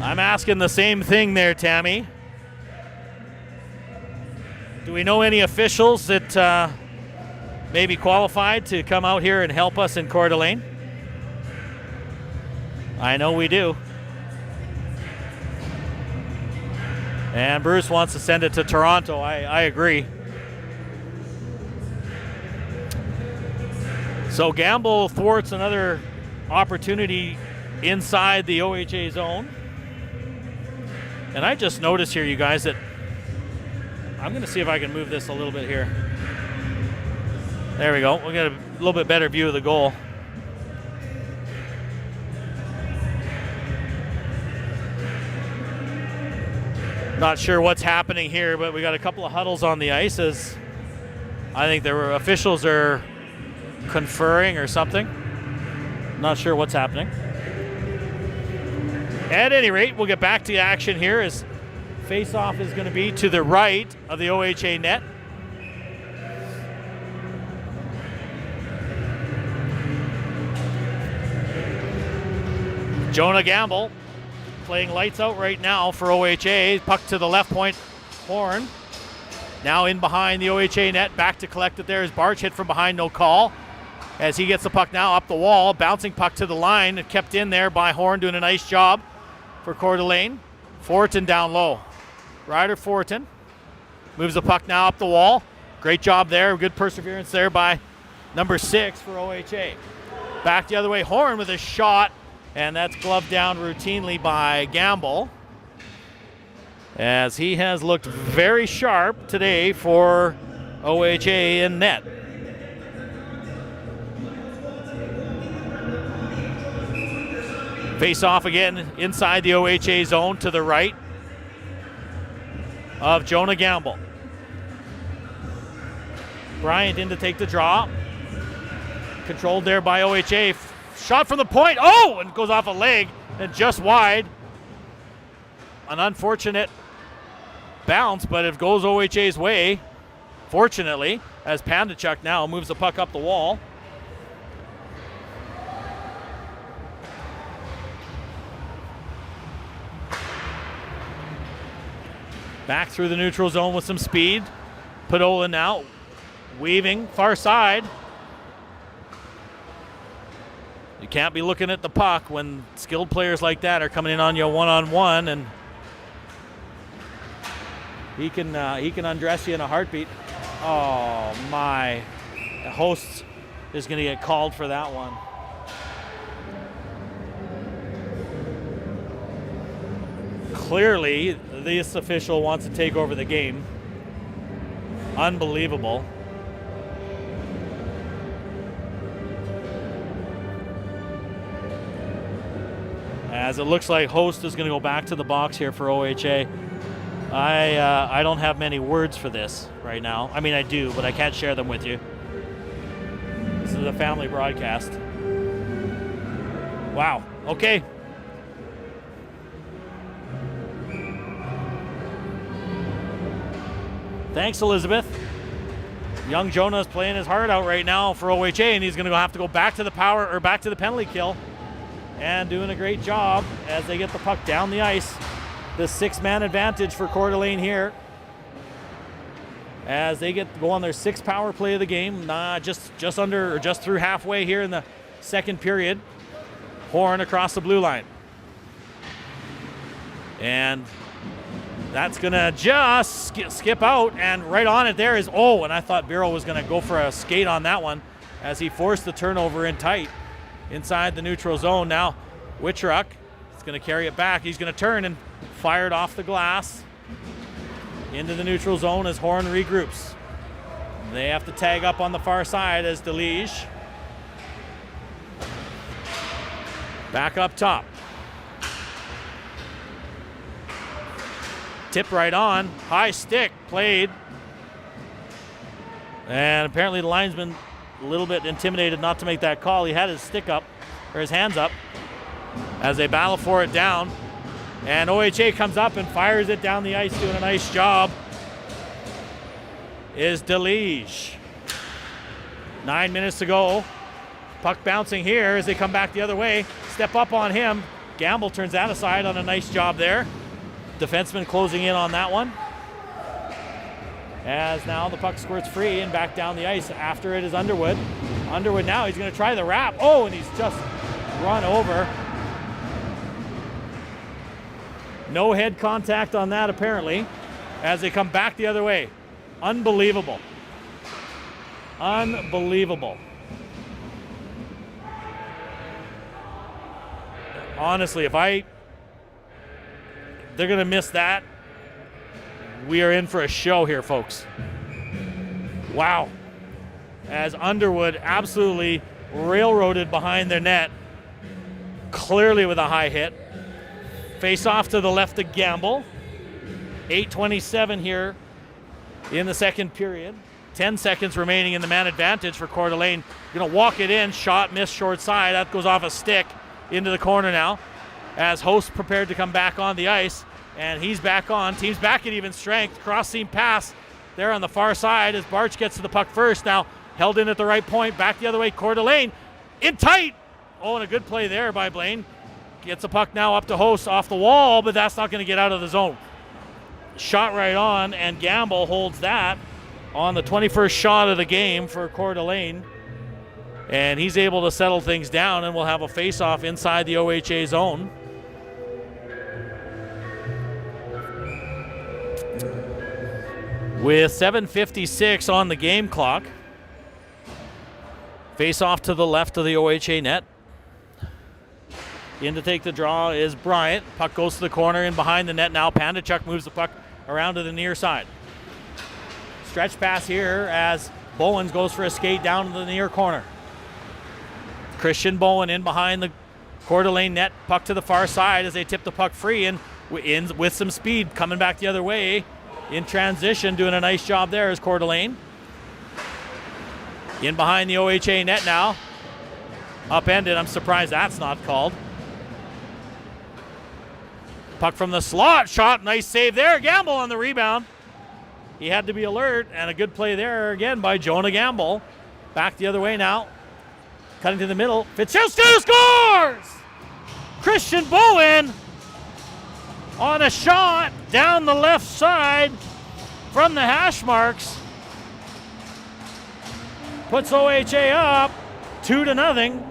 I'm asking the same thing there, Tammy. Do we know any officials that may be qualified to come out here and help us in Coeur d'Alene? I know we do. And Bruce wants to send it to Toronto. I agree. So Gamble thwarts another opportunity inside the OHA zone. And I just noticed here, you guys, that I'm going to see if I can move this a little bit here. There we go. We'll get a little bit better view of the goal. Not sure what's happening here, but we got a couple of huddles on the ice as I think there were officials are conferring or something. Not sure what's happening. At any rate, we'll get back to action here as face-off is going to be to the right of the OHA net. Jonah Gamble playing lights out right now for OHA. Puck to the left point, Horn. Now in behind the OHA net, back to collect it there as Barch hit from behind, no call. As he gets the puck now up the wall, bouncing puck to the line, kept in there by Horn, doing a nice job for Coeur d'Alene. Fortin down low. Ryder Fortin moves the puck now up the wall. Great job there, good perseverance there by number 6 for OHA. Back the other way, Horn with a shot, and that's gloved down routinely by Gamble, as he has looked very sharp today for OHA in net. Face off again inside the OHA zone to the right of Jonah Gamble. Bryant in to take the draw. Controlled there by OHA. Shot from the point. Oh, and goes off a leg and just wide. An unfortunate bounce, but it goes OHA's way, fortunately, as Pandachuk now moves the puck up the wall. Back through the neutral zone with some speed. Padola now weaving far side. You can't be looking at the puck when skilled players like that are coming in on you one-on-one, and he can undress you in a heartbeat. Oh my! The host is going to get called for that one. Clearly, this official wants to take over the game. Unbelievable. As it looks like host is going to go back to the box here for OHA. I don't have many words for this right now. I mean, I do, but I can't share them with you. This is a family broadcast. Wow. Okay. Thanks, Elizabeth. Young Jonah is playing his heart out right now for OHA, and he's going to have to go back to the power or back to the penalty kill, and doing a great job as they get the puck down the ice. The 6-man advantage for Coeur d'Alene here, as they go on their 6th power play of the game. Just under or just through halfway here in the second period. Horn across the blue line, and that's going to just skip out, and right on it there is, and I thought Biro was going to go for a skate on that one as he forced the turnover in tight inside the neutral zone. Now Witcheruck is going to carry it back. He's going to turn and fire it off the glass into the neutral zone as Horn regroups. They have to tag up on the far side as DeLige. Back up top. Tip right on, high stick played. And apparently the linesman a little bit intimidated not to make that call. He had his stick up, or his hands up, as they battle for it down. And OHA comes up and fires it down the ice, doing a nice job. Is DeLige. 9 minutes to go. Puck bouncing here as they come back the other way. Step up on him. Gamble turns that aside on a nice job there. Defenseman closing in on that one. As now the puck squirts free and back down the ice. After it is Underwood. Underwood now, he's going to try the wrap. Oh, and he's just run over. No head contact on that apparently, as they come back the other way. Unbelievable. Unbelievable. Honestly, they're going to miss that, we are in for a show here, folks. Wow. As Underwood absolutely railroaded behind their net, clearly with a high hit. Face off to the left of Gamble. 8:27 here in the second period. 10 seconds remaining in the man advantage for Coeur d'Alene. Going to walk it in, shot, miss, short side. That goes off a stick into the corner now, as host prepared to come back on the ice, and he's back on. Team's back at even strength. Cross seam pass there on the far side as Barch gets to the puck first. Now held in at the right point, back the other way. Coeur d'Alene in tight. Oh, and a good play there by Blaine. Gets the puck now up to host off the wall, but that's not going to get out of the zone. Shot right on, and Gamble holds that on the 21st shot of the game for Coeur d'Alene. And he's able to settle things down, and we'll have a face-off inside the OHA zone. With 7:56 on the game clock. Face-off to the left of the OHA net. In to take the draw is Bryant. Puck goes to the corner and behind the net now. Pandachuk moves the puck around to the near side. Stretch pass here as Bowens goes for a skate down to the near corner. Christian Bowen in behind the Coeur d'Alene net, puck to the far side as they tip the puck free and in with some speed coming back the other way in transition, doing a nice job there is Coeur d'Alene. In behind the OHA net now. Upended, I'm surprised that's not called. Puck from the slot, shot, nice save there. Gamble on the rebound. He had to be alert, and a good play there again by Jonah Gamble. Back the other way now. Cutting to the middle. Fitzgerald scores! Christian Bowen on a shot down the left side from the hash marks. Puts OHA up 2-0.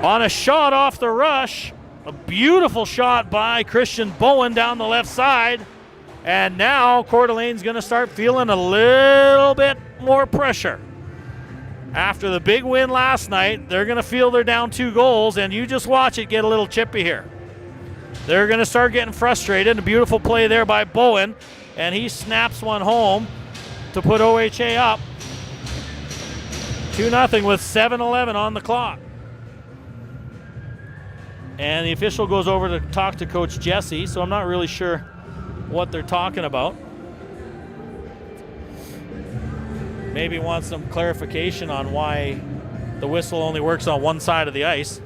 On a shot off the rush. A beautiful shot by Christian Bowen down the left side. And now Coeur d'Alene's going to start feeling a little bit more pressure. After the big win last night, they're going to feel they're down 2 goals, and you just watch it get a little chippy here. They're going to start getting frustrated. A beautiful play there by Bowen, and he snaps one home to put OHA up 2-0 with 7:11 on the clock. And the official goes over to talk to Coach Jesse, so I'm not really sure what they're talking about. Maybe wants some clarification on why the whistle only works on one side of the ice.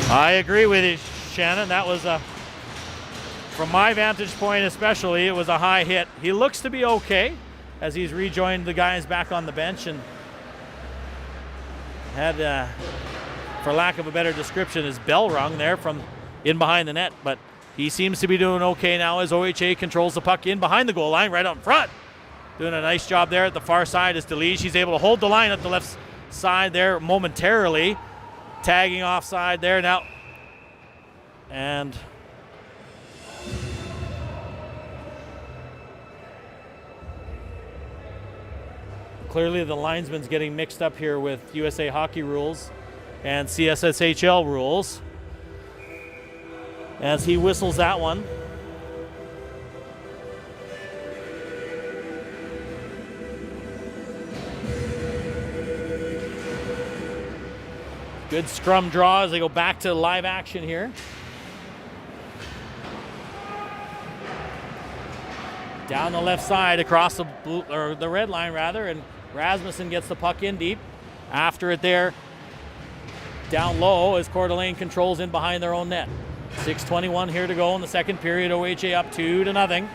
I agree with you, Shannon. That was from my vantage point especially, it was a high hit. He looks to be okay as he's rejoined the guys back on the bench and had, for lack of a better description, his bell rung there from in behind the net, but he seems to be doing okay now as OHA controls the puck in behind the goal line right out in front. Doing a nice job there at the far side is DeLige. He's able to hold the line at the left side there momentarily. Tagging offside there now. And clearly the linesman's getting mixed up here with USA Hockey rules and CSSHL rules as he whistles that one. Good scrum draw as they go back to live action here. Down the left side across the blue, or the red line rather, and Rasmussen gets the puck in deep. After it there, down low as Coeur d'Alene controls in behind their own net. 6:21 here to go in the second period. OHA up 2-0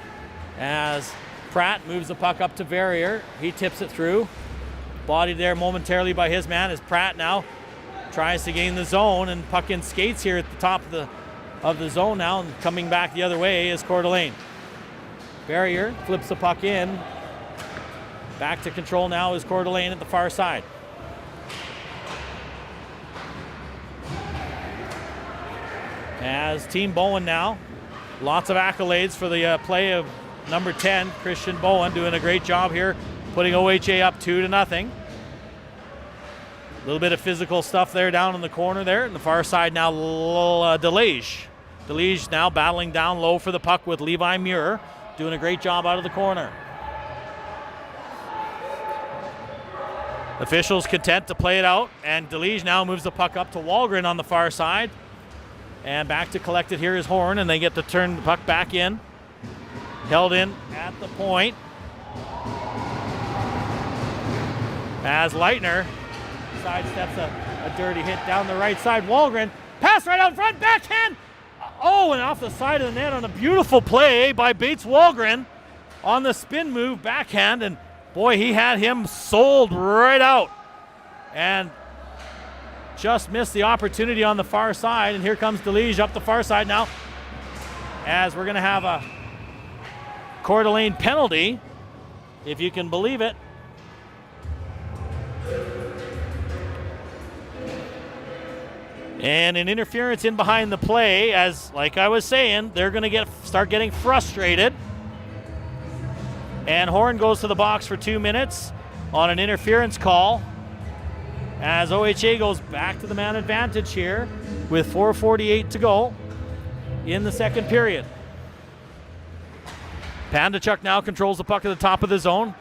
as Pratt moves the puck up to Verrier. He tips it through. Bodied there momentarily by his man as Pratt now tries to gain the zone, and puck in skates here at the top of the zone now, and coming back the other way is Coeur d'Alene. Verrier flips the puck in. Back to control now is Coeur d'Alene at the far side. As Team Bowen now, lots of accolades for the play of number 10, Christian Bowen, doing a great job here, putting OHA up 2-0. A little bit of physical stuff there down in the corner there. And the far side now, DeLige. DeLige now battling down low for the puck with Levi Muir, doing a great job out of the corner. Officials content to play it out, and DeLige now moves the puck up to Wahlgren on the far side. And back to collect it here is Horn, and they get to turn the puck back in. Held in at the point. As Leitner sidesteps a dirty hit down the right side. Wahlgren, pass right out front, backhand. Oh, and off the side of the net on a beautiful play by Bates Wahlgren on the spin move, backhand, and boy, he had him sold right out. And just missed the opportunity on the far side, and here comes DeLige up the far side now as we're going to have a Coeur d'Alene penalty, if you can believe it. And an interference in behind the play, as like I was saying, they're going to start getting frustrated. And Horn goes to the box for 2 minutes on an interference call. as OHA goes back to the man advantage here with 4:48 to go in the second period. Pandachuk now controls the puck at the top of the zone.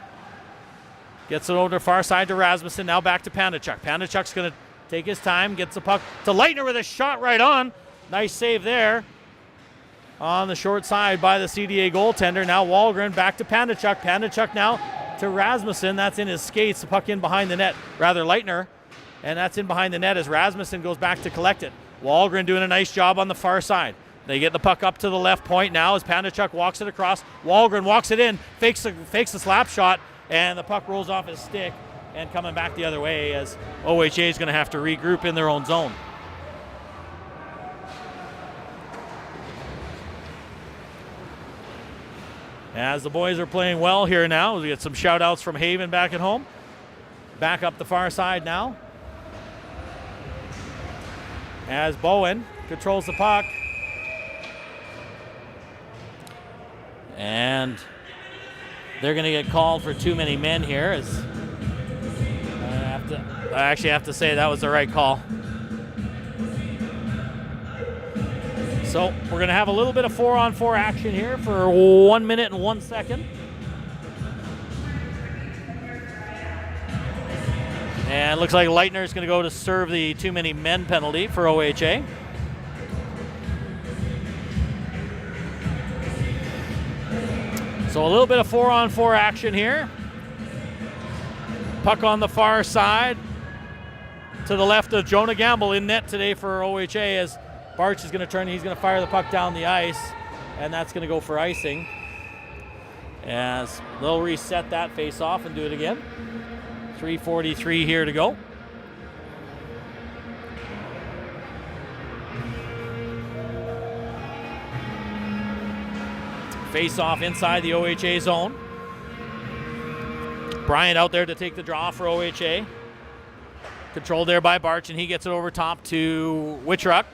Gets it over to the far side to Rasmussen. Now back to Pandachuk. Pandachuk's going to take his time. Gets the puck to Leitner with a shot right on. Nice save there on the short side by the CDA goaltender. Now Wahlgren back to Pandachuk. Pandachuk now to Rasmussen. That's in his skates. The puck in behind the net. Rather Leitner. And that's in behind the net as Rasmussen goes back to collect it. Wahlgren doing a nice job on the far side. They get the puck up to the left point now as Pandachuk walks it across. Wahlgren walks it in, fakes a slap shot, and the puck rolls off his stick and coming back the other way as OHA is going to have to regroup in their own zone. As the boys are playing well here now, we get some shout outs from Haven back at home. Back up the far side now. As Bowen controls the puck. And they're going to get called for too many men here. As I actually have to say that was the right call. So we're going to have a little bit of 4-on-4 action here for 1 minute and 1 second. And it looks like Leitner is going to go to serve the too many men penalty for OHA. So a little bit of 4-on-4 action here. Puck on the far side to the left of Jonah Gamble in net today for OHA as Barch is going to turn. He's going to fire the puck down the ice, and that's going to go for icing. As they'll reset that face off and do it again. 3:43 here to go. Face off inside the OHA zone. Bryant out there to take the draw for OHA. Controlled there by Barch, and he gets it over top to Wittrock.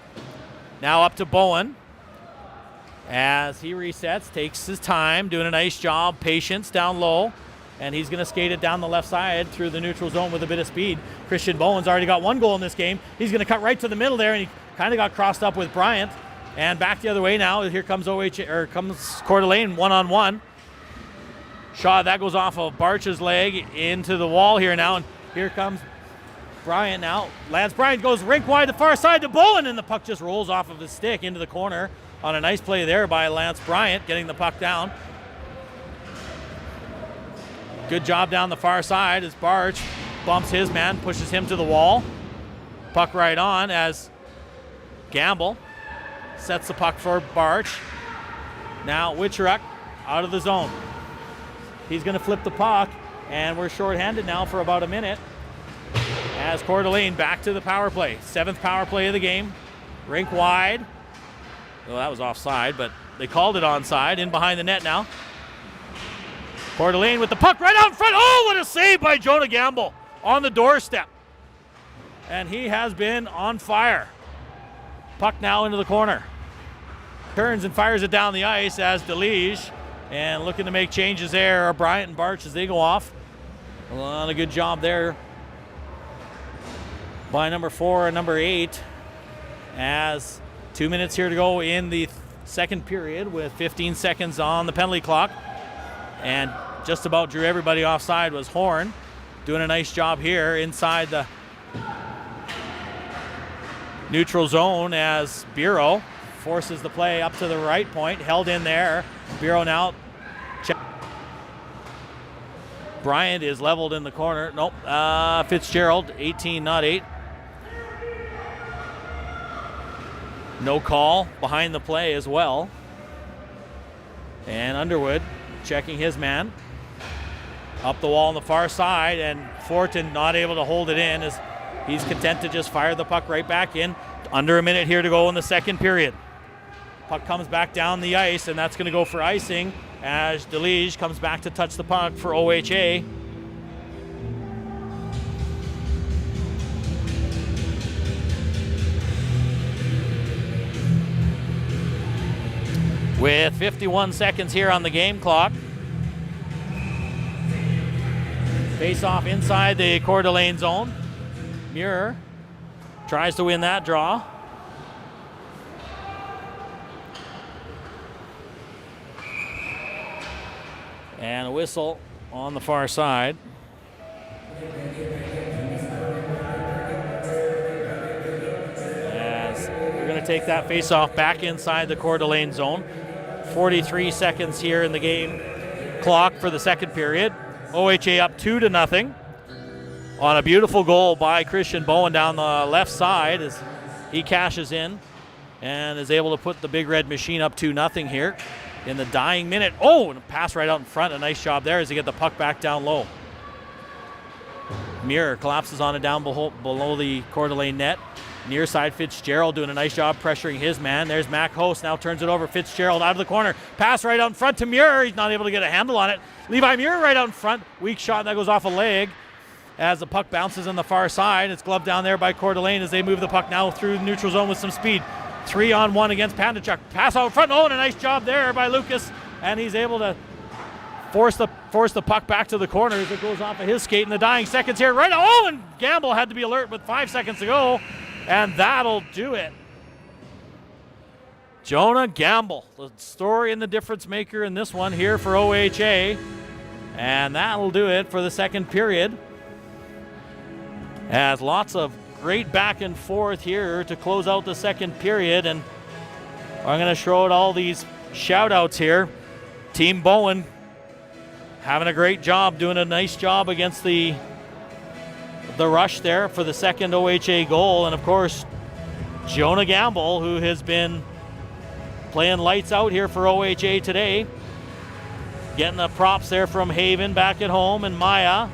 Now up to Bowen. As he resets, takes his time, doing a nice job, patience down low. And he's going to skate it down the left side through the neutral zone with a bit of speed. Christian Bowen's already got 1 goal in this game. He's going to cut right to the middle there, and he kind of got crossed up with Bryant. And back the other way now. Here comes Coeur d'Alene 1-on-1. Shot that goes off of Barch's leg into the wall here now, and here comes Bryant now. Lance Bryant goes rink wide to far side to Bowen, and the puck just rolls off of his stick into the corner on a nice play there by Lance Bryant, getting the puck down. Good job down the far side as Barch bumps his man, pushes him to the wall. Puck right on as Gamble sets the puck for Barch. Now Wittrock out of the zone. He's going to flip the puck, and we're shorthanded now for about a minute. As Coeur d'Alene back to the power play. 7th power play of the game. Rink wide. Well, that was offside, but they called it onside. In behind the net now. Coeur d'Alene with the puck right out in front. Oh, what a save by Jonah Gamble on the doorstep. And he has been on fire. Puck now into the corner. Turns and fires it down the ice as DeLige. And looking to make changes there are Bryant and Barch as they go off. A lot of good job there by number 4 and number 8. As 2 minutes here to go in the second period with 15 seconds on the penalty clock. And just about drew everybody offside was Horn. Doing a nice job here inside the neutral zone as Bureau forces the play up to the right point. Held in there. Bureau now. Bryant is leveled in the corner. Nope. Fitzgerald, 18, not 8. No call behind the play as well. And Underwood checking his man. Up the wall on the far side, and Fortin not able to hold it in as he's content to just fire the puck right back in. Under a minute here to go in the second period. Puck comes back down the ice, and that's going to go for icing as DeLige comes back to touch the puck for OHA. With 51 seconds here on the game clock. Face off inside the Coeur d'Alene zone. Muir tries to win that draw. And a whistle on the far side. As we're going to take that face-off back inside the Coeur d'Alene zone. 43 seconds here in the game clock for the second period. OHA up 2-0 on a beautiful goal by Christian Bowen down the left side as he cashes in and is able to put the Big Red Machine up 2-0 here in the dying minute. Oh, and a pass right out in front. A nice job there as he get the puck back down low. Muir collapses on it down below the Coeur d'Alene net. Near side, Fitzgerald doing a nice job pressuring his man. There's Mac Host, now turns it over. Fitzgerald out of the corner. Pass right out in front to Muir. He's not able to get a handle on it. Levi Muir right out in front. Weak shot that goes off a leg as the puck bounces on the far side. It's gloved down there by Coeur d'Alene as they move the puck now through the neutral zone with some speed. 3-on-1 against Pandachuk. Pass out front. Oh, and a nice job there by Lucas. And he's able to force the puck back to the corner as it goes off of his skate in the dying seconds here. Right. Oh, and Gamble had to be alert with 5 seconds to go. And that'll do it. Jonah Gamble, the story and the difference maker in this one here for OHA. And that'll do it for the second period. As lots of great back and forth here to close out the second period. And I'm going to throw out all these shout outs here. Team Bowen having a great job, doing a nice job against the rush there for the second OHA goal. And of course, Jonah Gamble, who has been playing lights out here for OHA today. Getting the props there from Haven back at home and Maya.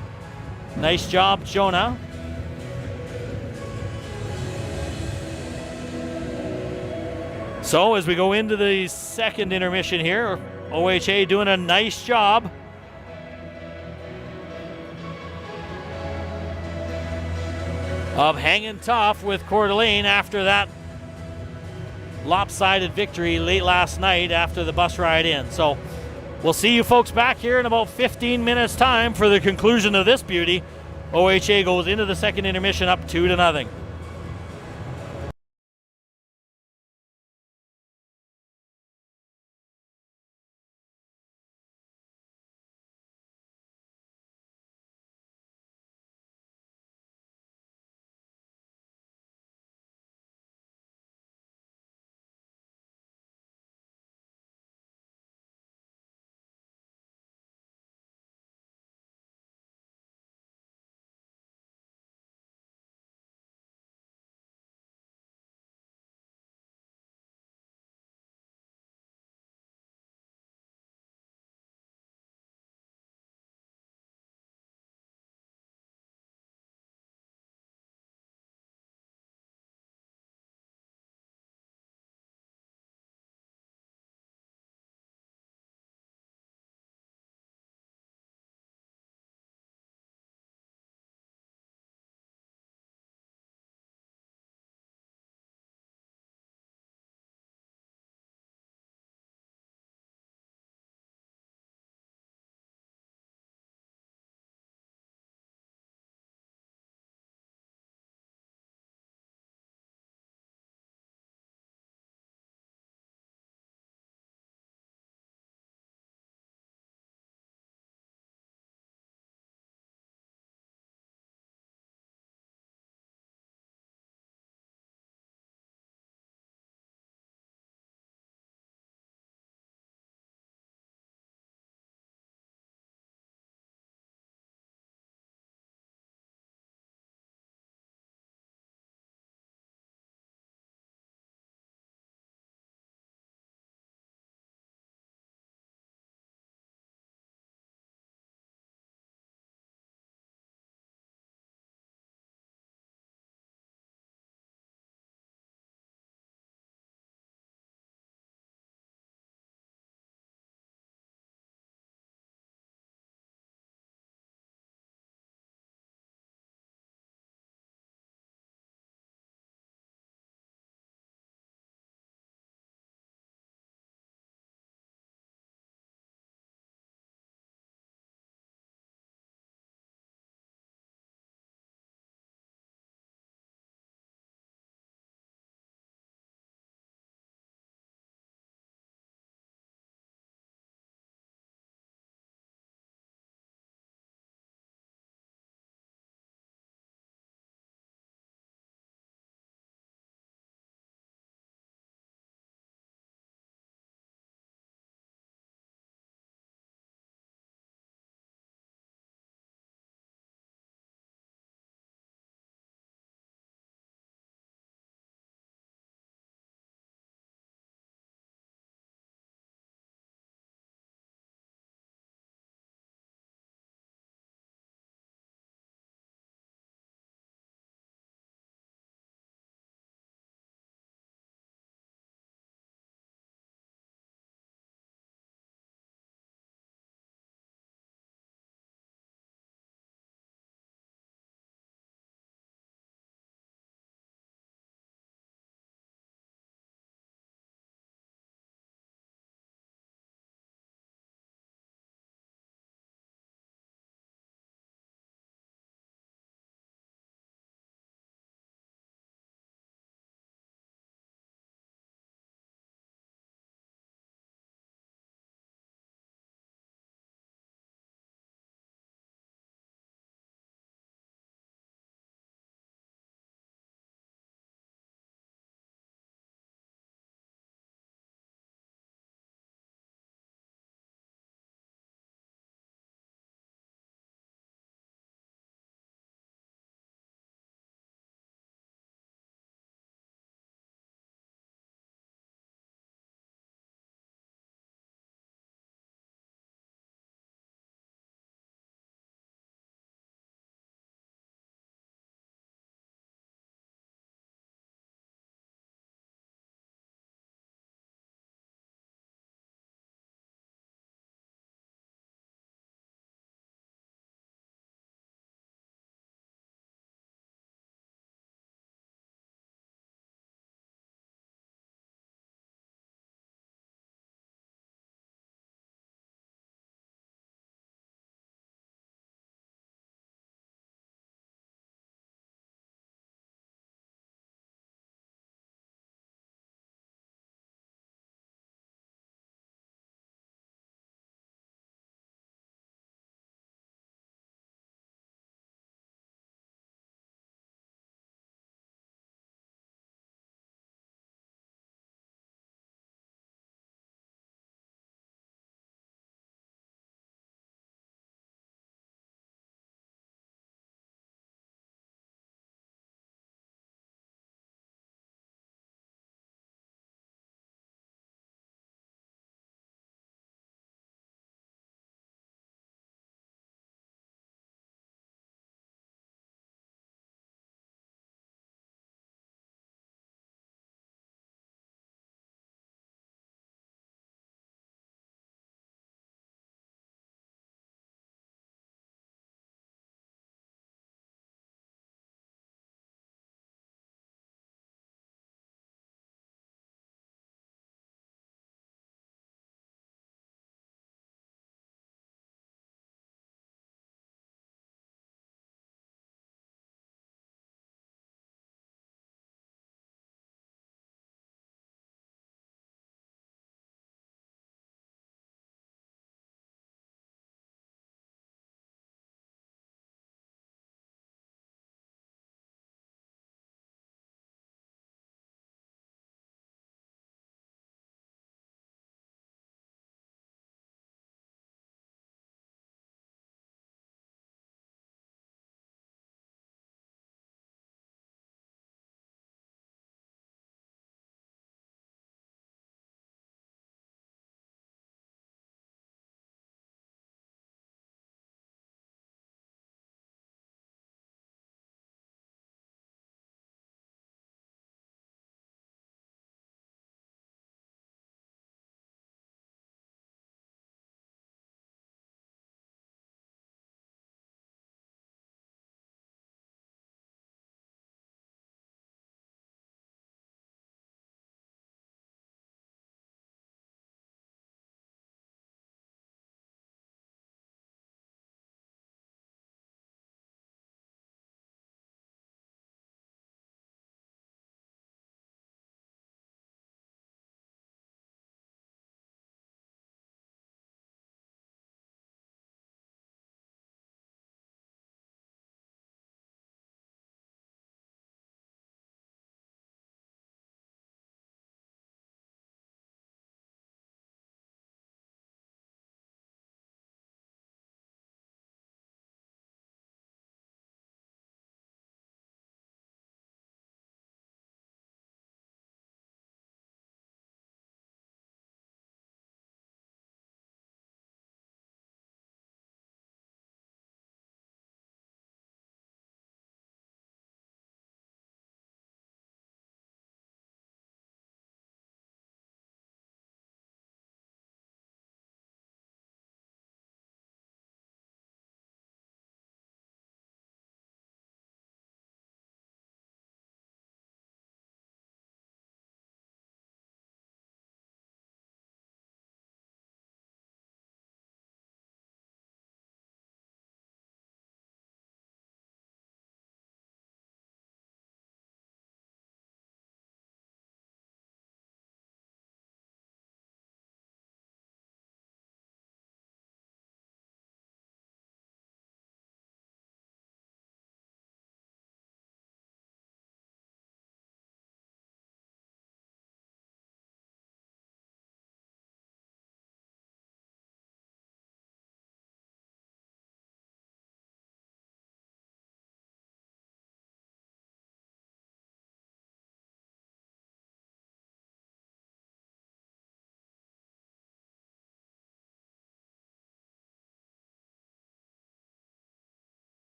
Nice job, Jonah. So as we go into the second intermission here, OHA doing a nice job of hanging tough with Coeur d'Alene after that lopsided victory late last night after the bus ride in. So we'll see you folks back here in about 15 minutes time for the conclusion of this beauty. OHA goes into the second intermission up 2-0.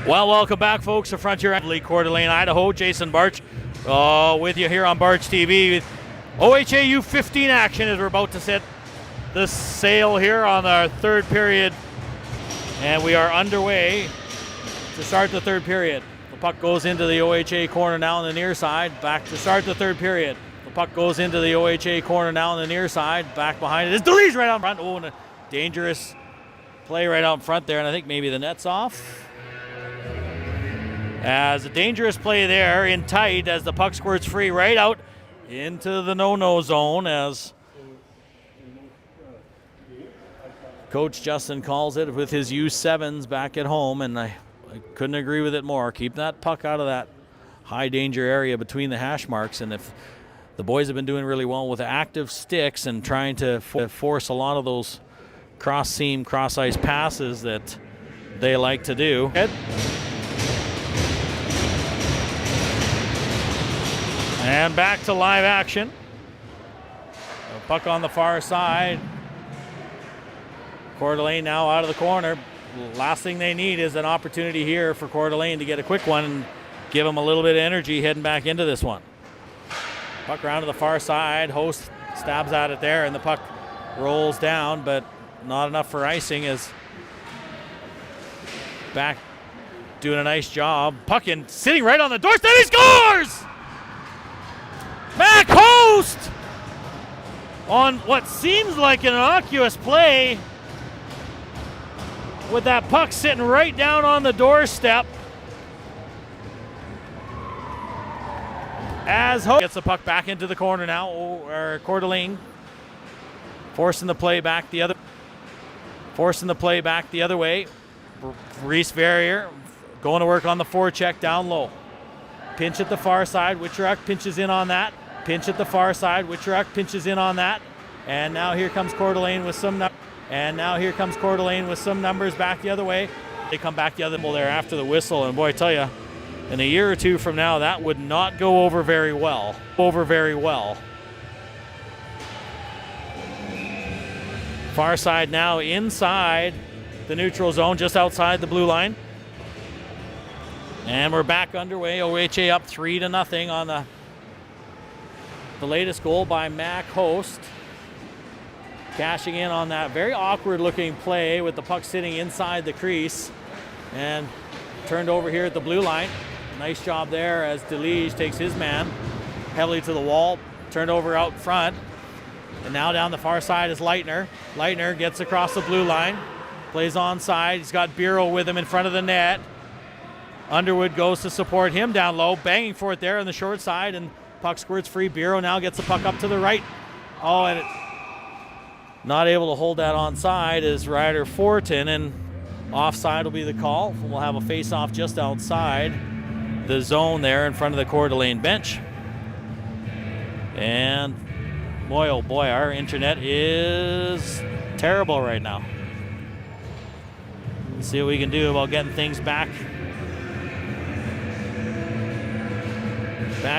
Well, welcome back, folks, to Frontier Coeur d'Alene, Idaho. Jason Barch with you here on Barch TV. OHA U15 action as we're about to set the sail here on our third period. And we are underway to start the third period. The puck goes into the OHA corner now on the near side. Back to start the third period. The puck goes into the OHA corner now on the near side. Back behind it is DeLees right out front. Oh, and a dangerous play right out in front there. And I think maybe the net's off. As a dangerous play there in tight as the puck squirts free right out into the no-no zone as Coach Justin calls it with his U7s back at home, and I couldn't agree with it more. Keep that puck out of that high danger area between the hash marks, and if the boys have been doing really well with active sticks and trying to force a lot of those cross-seam, cross-ice passes that they like to do. And back to live action. The puck on the far side. Coeur d'Alene now out of the corner. Last thing they need is an opportunity here for Coeur d'Alene to get a quick one and give them a little bit of energy heading back into this one. Puck around to the far side. Host stabs at it there, and the puck rolls down, but not enough for icing as back doing a nice job. Puck in, sitting right on the doorstep. He scores! Mac Host on what seems like an innocuous play with that puck sitting right down on the doorstep. As Host gets the puck back into the corner now, or Coeur d'Alene forcing the play back the other way. Reese Verrier going to work on the forecheck down low. Pinch at the far side. Witcheruck pinches in on that. Pinch at the far side. Witcheruck pinches in on that. And now here comes Coeur d'Alene with some numbers back the other way. They come back the other way there after the whistle. And boy, I tell you, in a year or two from now, that would not go over very well. Far side now inside the neutral zone, just outside the blue line. And we're back underway. OHA up 3-0 on the latest goal by Mac Host. Cashing in on that very awkward looking play with the puck sitting inside the crease and turned over here at the blue line. Nice job there as DeLees takes his man heavily to the wall, turned over out front. And now down the far side is Leitner. Leitner gets across the blue line, plays onside. He's got Bureau with him in front of the net. Underwood goes to support him down low, banging for it there on the short side, and puck squirts free. Bureau now gets the puck up to the right. Oh, and not able to hold that onside is Ryder Fortin, and offside will be the call. We'll have a face-off just outside the zone there in front of the Coeur d'Alene bench. And boy, oh boy, our internet is terrible right now. Let's see what we can do about getting things back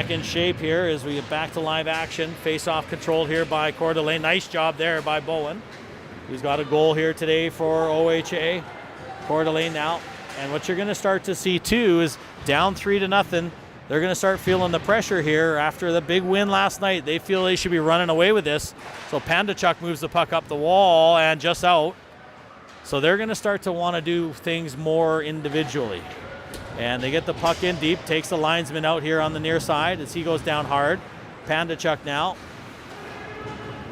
in shape here as we get back to live action. Face-off controlled here by Coeur d'Alene. Nice job there by Bowen, who's got a goal here today for OHA. Coeur d'Alene now. And what you're going to start to see too is down 3-0. They're going to start feeling the pressure here after the big win last night. They feel they should be running away with this. So Pandachuk moves the puck up the wall and just out. So they're going to start to want to do things more individually. And they get the puck in deep, takes the linesman out here on the near side as he goes down hard. Pandachuk now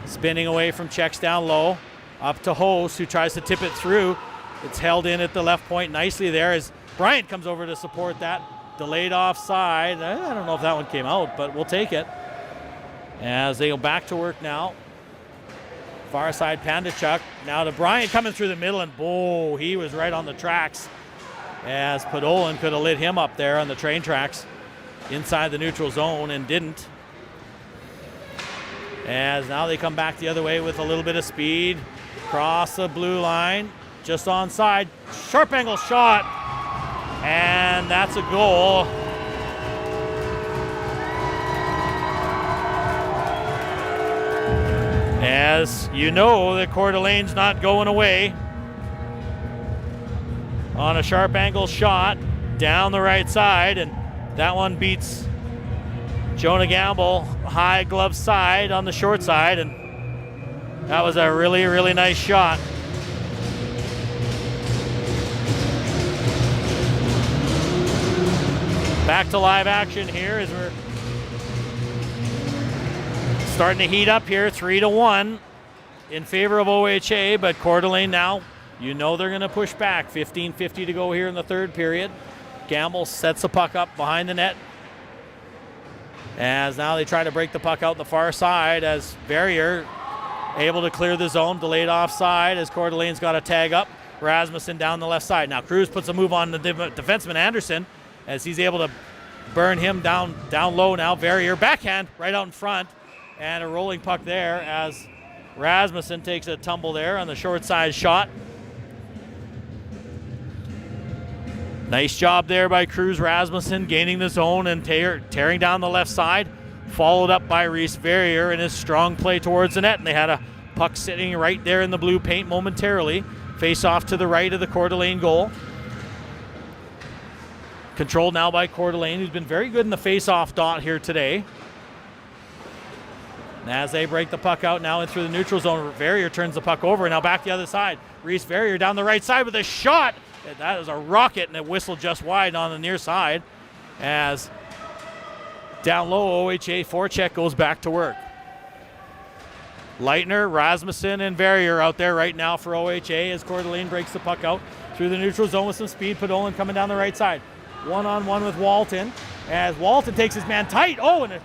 spinning away from checks down low. Up to Host, who tries to tip it through. It's held in at the left point nicely there as Bryant comes over to support that. Delayed offside. I don't know if that one came out, but we'll take it. As they go back to work now. Far side Pandachuk. Now to Bryant coming through the middle, and he was right on the tracks. As Podolin could have lit him up there on the train tracks inside the neutral zone and didn't. As now they come back the other way with a little bit of speed. Cross the blue line, just onside. Sharp angle shot, and that's a goal. As you know, that Coeur d'Alene's not going away on a sharp angle shot. down the right side, and that one beats Jonah Gamble high glove side on the short side, and that was a really, really nice shot. Back to live action here as we're starting to heat up here, 3-1 in favor of OHA, but Coeur d'Alene now, you know they're going to push back. 15:50 to go here in the third period. Gamble sets the puck up behind the net, as now they try to break the puck out the far side as Verrier able to clear the zone, delayed offside as Coeur d'Alene's got a tag up. Rasmussen down the left side. Now Cruz puts a move on the defenseman Anderson as he's able to burn him down low now. Verrier backhand right out in front, and a rolling puck there as Rasmussen takes a tumble there on the short side shot. Nice job there by Cruz Rasmussen gaining the zone and tearing down the left side, followed up by Reese Verrier in his strong play towards the net, and they had a puck sitting right there in the blue paint momentarily. Face off to the right of the Coeur d'Alene goal. Controlled now by Coeur d'Alene, who's been very good in the face-off dot here today. And as they break the puck out now in through the neutral zone, Verrier turns the puck over, and now back the other side. Reese Verrier down the right side with a shot. That is a rocket, and it whistled just wide on the near side as down low, OHA forecheck goes back to work. Leitner, Rasmussen, and Verrier out there right now for OHA as Coeur d'Alene breaks the puck out through the neutral zone with some speed. Podolin coming down the right side. One-on-one with Walton as Walton takes his man tight. Oh, and a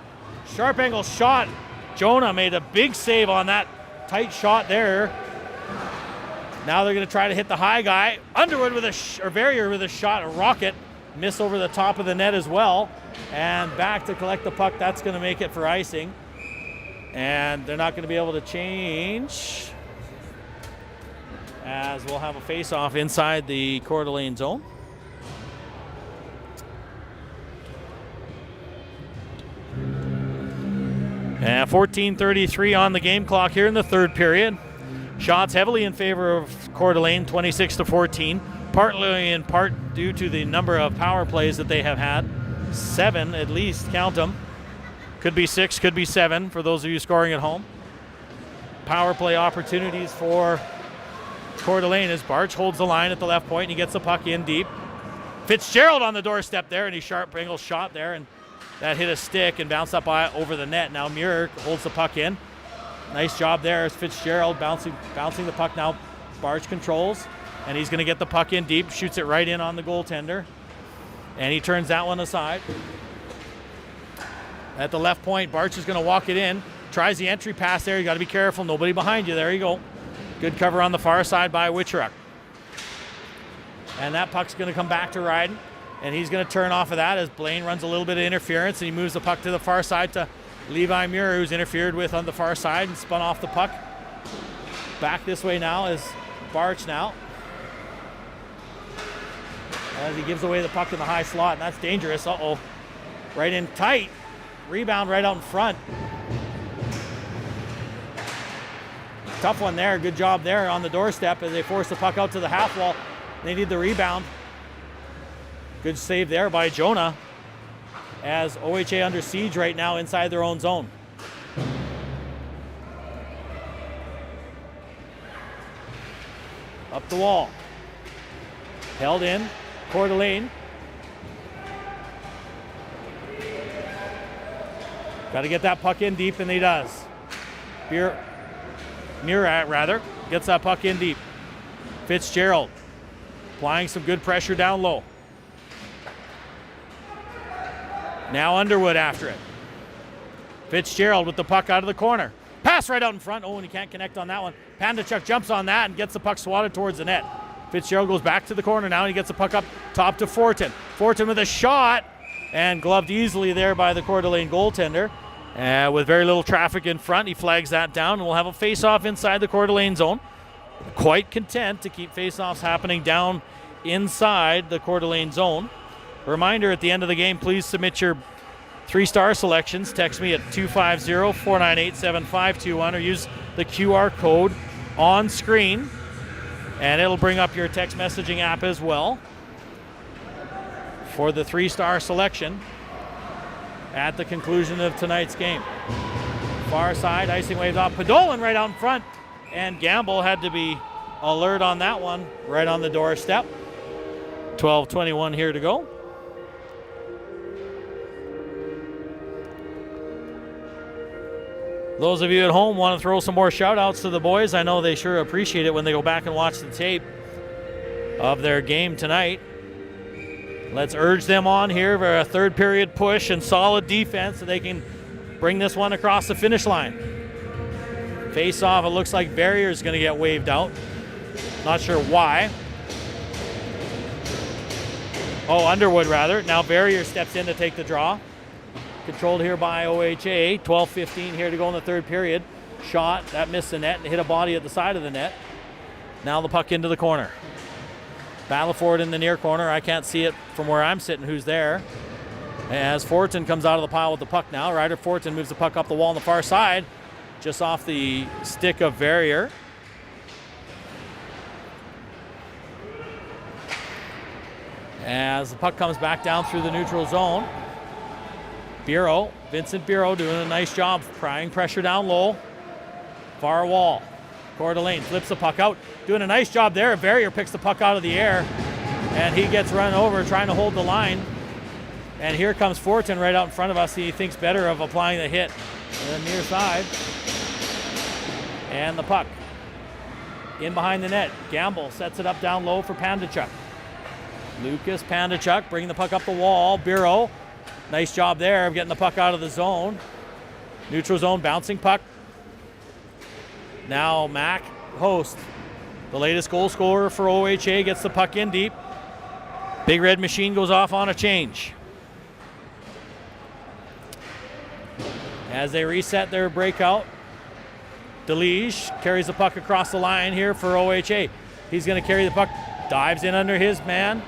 sharp angle shot. Jonah made a big save on that tight shot there. Now they're going to try to hit the high guy. Underwood with Verrier with a shot, a rocket. Miss over the top of the net as well. And back to collect the puck. That's going to make it for icing. And they're not going to be able to change, as we'll have a face-off inside the Coeur d'Alene zone. And 14:33 on the game clock here in the third period. Shots heavily in favor of Coeur d'Alene, 26-14, partly in part due to the number of power plays that they have had. 7 at least, count them. Could be 6, could be 7 for those of you scoring at home. Power play opportunities for Coeur d'Alene as Barch holds the line at the left point and he gets the puck in deep. Fitzgerald on the doorstep there, and he sharp angle shot there, and that hit a stick and bounced up over the net. Now Muir holds the puck in. Nice job there as Fitzgerald bouncing the puck now. Barch controls, and he's going to get the puck in deep, shoots it right in on the goaltender, and he turns that one aside. At the left point, Barch is going to walk it in, tries the entry pass there. You got to be careful, nobody behind you. There you go. Good cover on the far side by Witcheruck. And that puck's going to come back to Ryden, and he's going to turn off of that as Blaine runs a little bit of interference, and he moves the puck to the far side to Levi Muir, who's interfered with on the far side and spun off the puck. Back this way now is Barch now, as he gives away the puck in the high slot, and that's dangerous. Uh-oh. Right in tight. Rebound right out in front. Tough one there. Good job there on the doorstep as they force the puck out to the half wall. They need the rebound. Good save there by Jonah as OHA under siege right now inside their own zone. Up the wall. Held in. Coeur d'Alene. Got to get that puck in deep, and he does. Murat gets that puck in deep. Fitzgerald applying some good pressure down low. Now Underwood after it. Fitzgerald with the puck out of the corner. Pass right out in front. Oh, and he can't connect on that one. Pandachuk jumps on that and gets the puck swatted towards the net. Fitzgerald goes back to the corner now, and he gets the puck up top to Fortin. Fortin with a shot, and gloved easily there by the Coeur d'Alene goaltender. With very little traffic in front, he flags that down, and we'll have a face-off inside the Coeur d'Alene zone. Quite content to keep face-offs happening down inside the Coeur d'Alene zone. A reminder at the end of the game, please submit your 3-star selections. Text me at 250-498-7521 or use the QR code on screen, and it'll bring up your text messaging app as well. for the 3-star selection at the conclusion of tonight's game. Far side, icing waves off. Podolin right out in front. And Gamble had to be alert on that one, right on the doorstep. 12:21 here to go. Those of you at home want to throw some more shout outs to the boys. I know they sure appreciate it when they go back and watch the tape of their game tonight. Let's urge them on here for a third period push and solid defense so they can bring this one across the finish line. Face off, it looks like Barrier's going to get waved out. Not sure why. Oh, Underwood rather. Now Barrier steps in to take the draw. Controlled here by OHA. 12:15 here to go in the third period. Shot, that missed the net and hit a body at the side of the net. Now the puck into the corner. Battle for it in the near corner. I can't see it from where I'm sitting who's there. As Fortin comes out of the pile with the puck now. Ryder Fortin moves the puck up the wall on the far side. Just off the stick of Barrier. As the puck comes back down through the neutral zone. Vincent Bureau doing a nice job prying pressure down low. Far wall. Coeur d'Alene flips the puck out. Doing a nice job there. Barrier picks the puck out of the air. And he gets run over trying to hold the line. And here comes Fortin right out in front of us. He thinks better of applying the hit on the near side. And the puck in behind the net. Gamble sets it up down low for Pandachuk. Lucas Pandachuk bringing the puck up the wall. Bureau, nice job there of getting the puck out of the zone. Neutral zone, bouncing puck. Now Mac Host, the latest goal scorer for OHA, gets the puck in deep. Big Red Machine goes off on a change. As they reset their breakout, DeLige carries the puck across the line here for OHA. He's going to carry the puck, dives in under his man.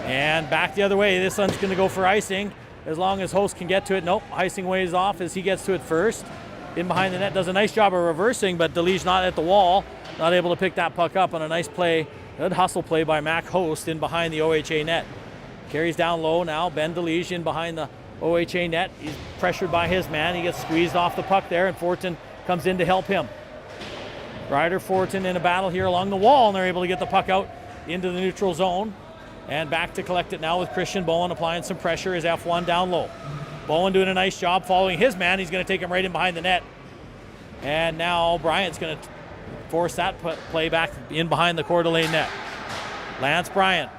And back the other way. This one's going to go for icing as long as Host can get to it. Nope, icing ways off as he gets to it first. In behind the net, does a nice job of reversing, but DeLige not at the wall. Not able to pick that puck up on a nice play. Good hustle play by Mac Host in behind the OHA net. Carries down low now. Ben DeLige in behind the OHA net. He's pressured by his man. He gets squeezed off the puck there, and Fortin comes in to help him. Ryder Fortin in a battle here along the wall, and they're able to get the puck out into the neutral zone. And back to collect it now with Christian Bowen applying some pressure as F1 down low. Bowen doing a nice job following his man. He's going to take him right in behind the net. And now Bryant's going to force that play back in behind the Coeur d'Alene net. Lance Bryant.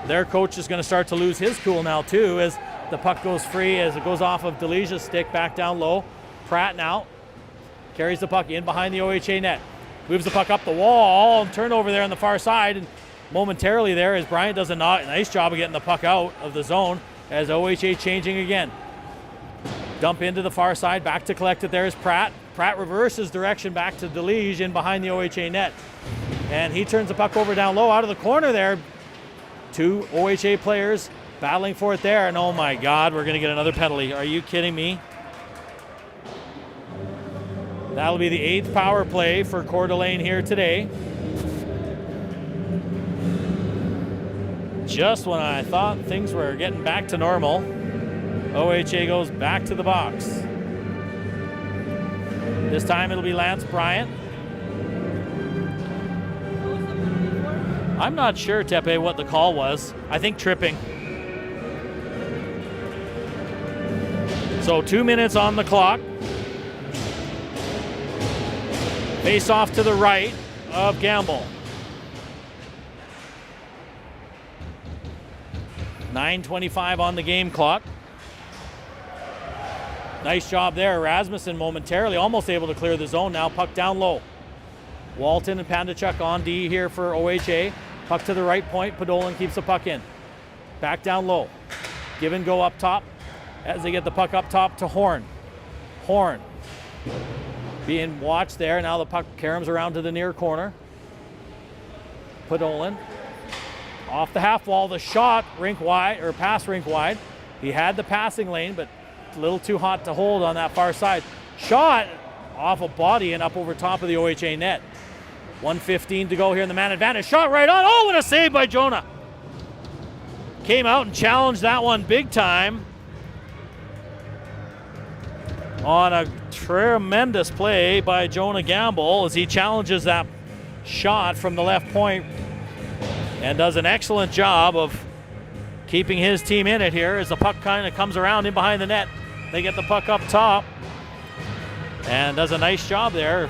Their coach is going to start to lose his cool now too as the puck goes free as it goes off of DeLige's stick back down low. Pratt now carries the puck in behind the OHA net. Moves the puck up the wall and turnover there on the far side. And momentarily there as Bryant does a nice job of getting the puck out of the zone as OHA changing again. Dump into the far side, back to collect it there is Pratt. Pratt reverses direction back to DeLige in behind the OHA net. And he turns the puck over down low out of the corner there. Two OHA players battling for it there. And oh my God, we're going to get another penalty. Are you kidding me? That'll be the 8th power play for Coeur d'Alene here today. Just when I thought things were getting back to normal, OHA goes back to the box. This time it'll be Lance Bryant. I'm not sure, Tepe, what the call was. I think tripping. So 2 minutes on the clock. Face off to the right of Gamble. 9:25 on the game clock. Nice job there. Rasmussen momentarily almost able to clear the zone now. Puck down low. Walton and Pandachuk on D here for OHA. Puck to the right point. Podolin keeps the puck in. Back down low. Give and go up top as they get the puck up top to Horn. Horn being watched there. Now the puck caroms around to the near corner. Podolin off the half wall. The shot rink wide, or pass rink wide. He had the passing lane, but a little too hot to hold on that far side. Shot off a body and up over top of the OHA net. 1:15 to go here in the man advantage. Shot right on. Oh, what a save by Jonah. Came out and challenged that one big time on a tremendous play by Jonah Gamble as he challenges that shot from the left point and does an excellent job of keeping his team in it here as the puck kind of comes around in behind the net. They get the puck up top and does a nice job there.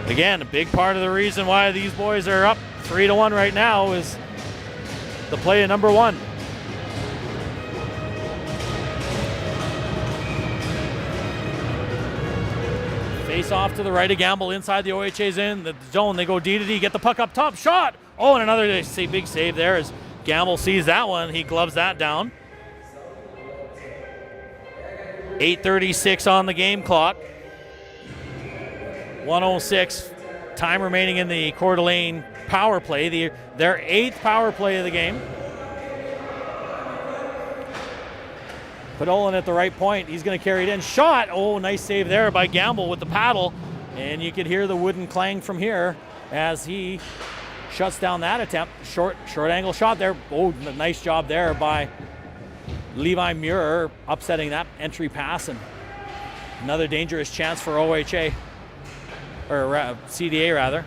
Again, a big part of the reason why these boys are up 3-1 right now is the play of number 1. Face off to the right of Gamble inside the OHA's in the zone. They go D to D, get the puck up top, shot. Oh, and another big save there as Gamble sees that one. He gloves that down. 8:36 on the game clock. 1:06 time remaining in the Coeur d'Alene power play, their 8th power play of the game. Podolin at the right point. He's going to carry it in. Shot. Oh, nice save there by Gamble with the paddle. And you could hear the wooden clang from here as he shuts down that attempt. Short angle shot there. Oh, nice job there by Levi Muir upsetting that entry pass. And another dangerous chance for OHA. Or CDA rather.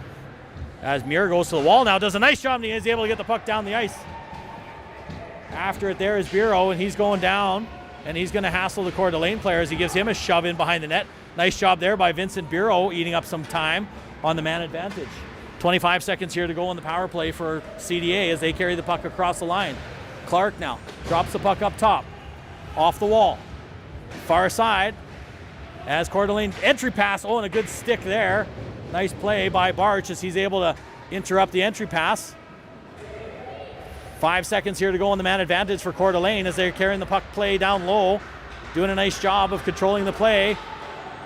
As Muir goes to the wall now, does a nice job and he is able to get the puck down the ice. After it there is Bureau and he's going down. And he's going to hassle the Coeur d'Alene player as he gives him a shove in behind the net. Nice job there by Vincent Bureau, eating up some time on the man advantage. 25 seconds here to go on the power play for CDA as they carry the puck across the line. Clark now drops the puck up top, off the wall, far side as Coeur d'Alene entry pass. Oh, and a good stick there. Nice play by Barch as he's able to interrupt the entry pass. 5 seconds here to go on the man advantage for Coeur d'Alene as they're carrying the puck play down low. Doing a nice job of controlling the play.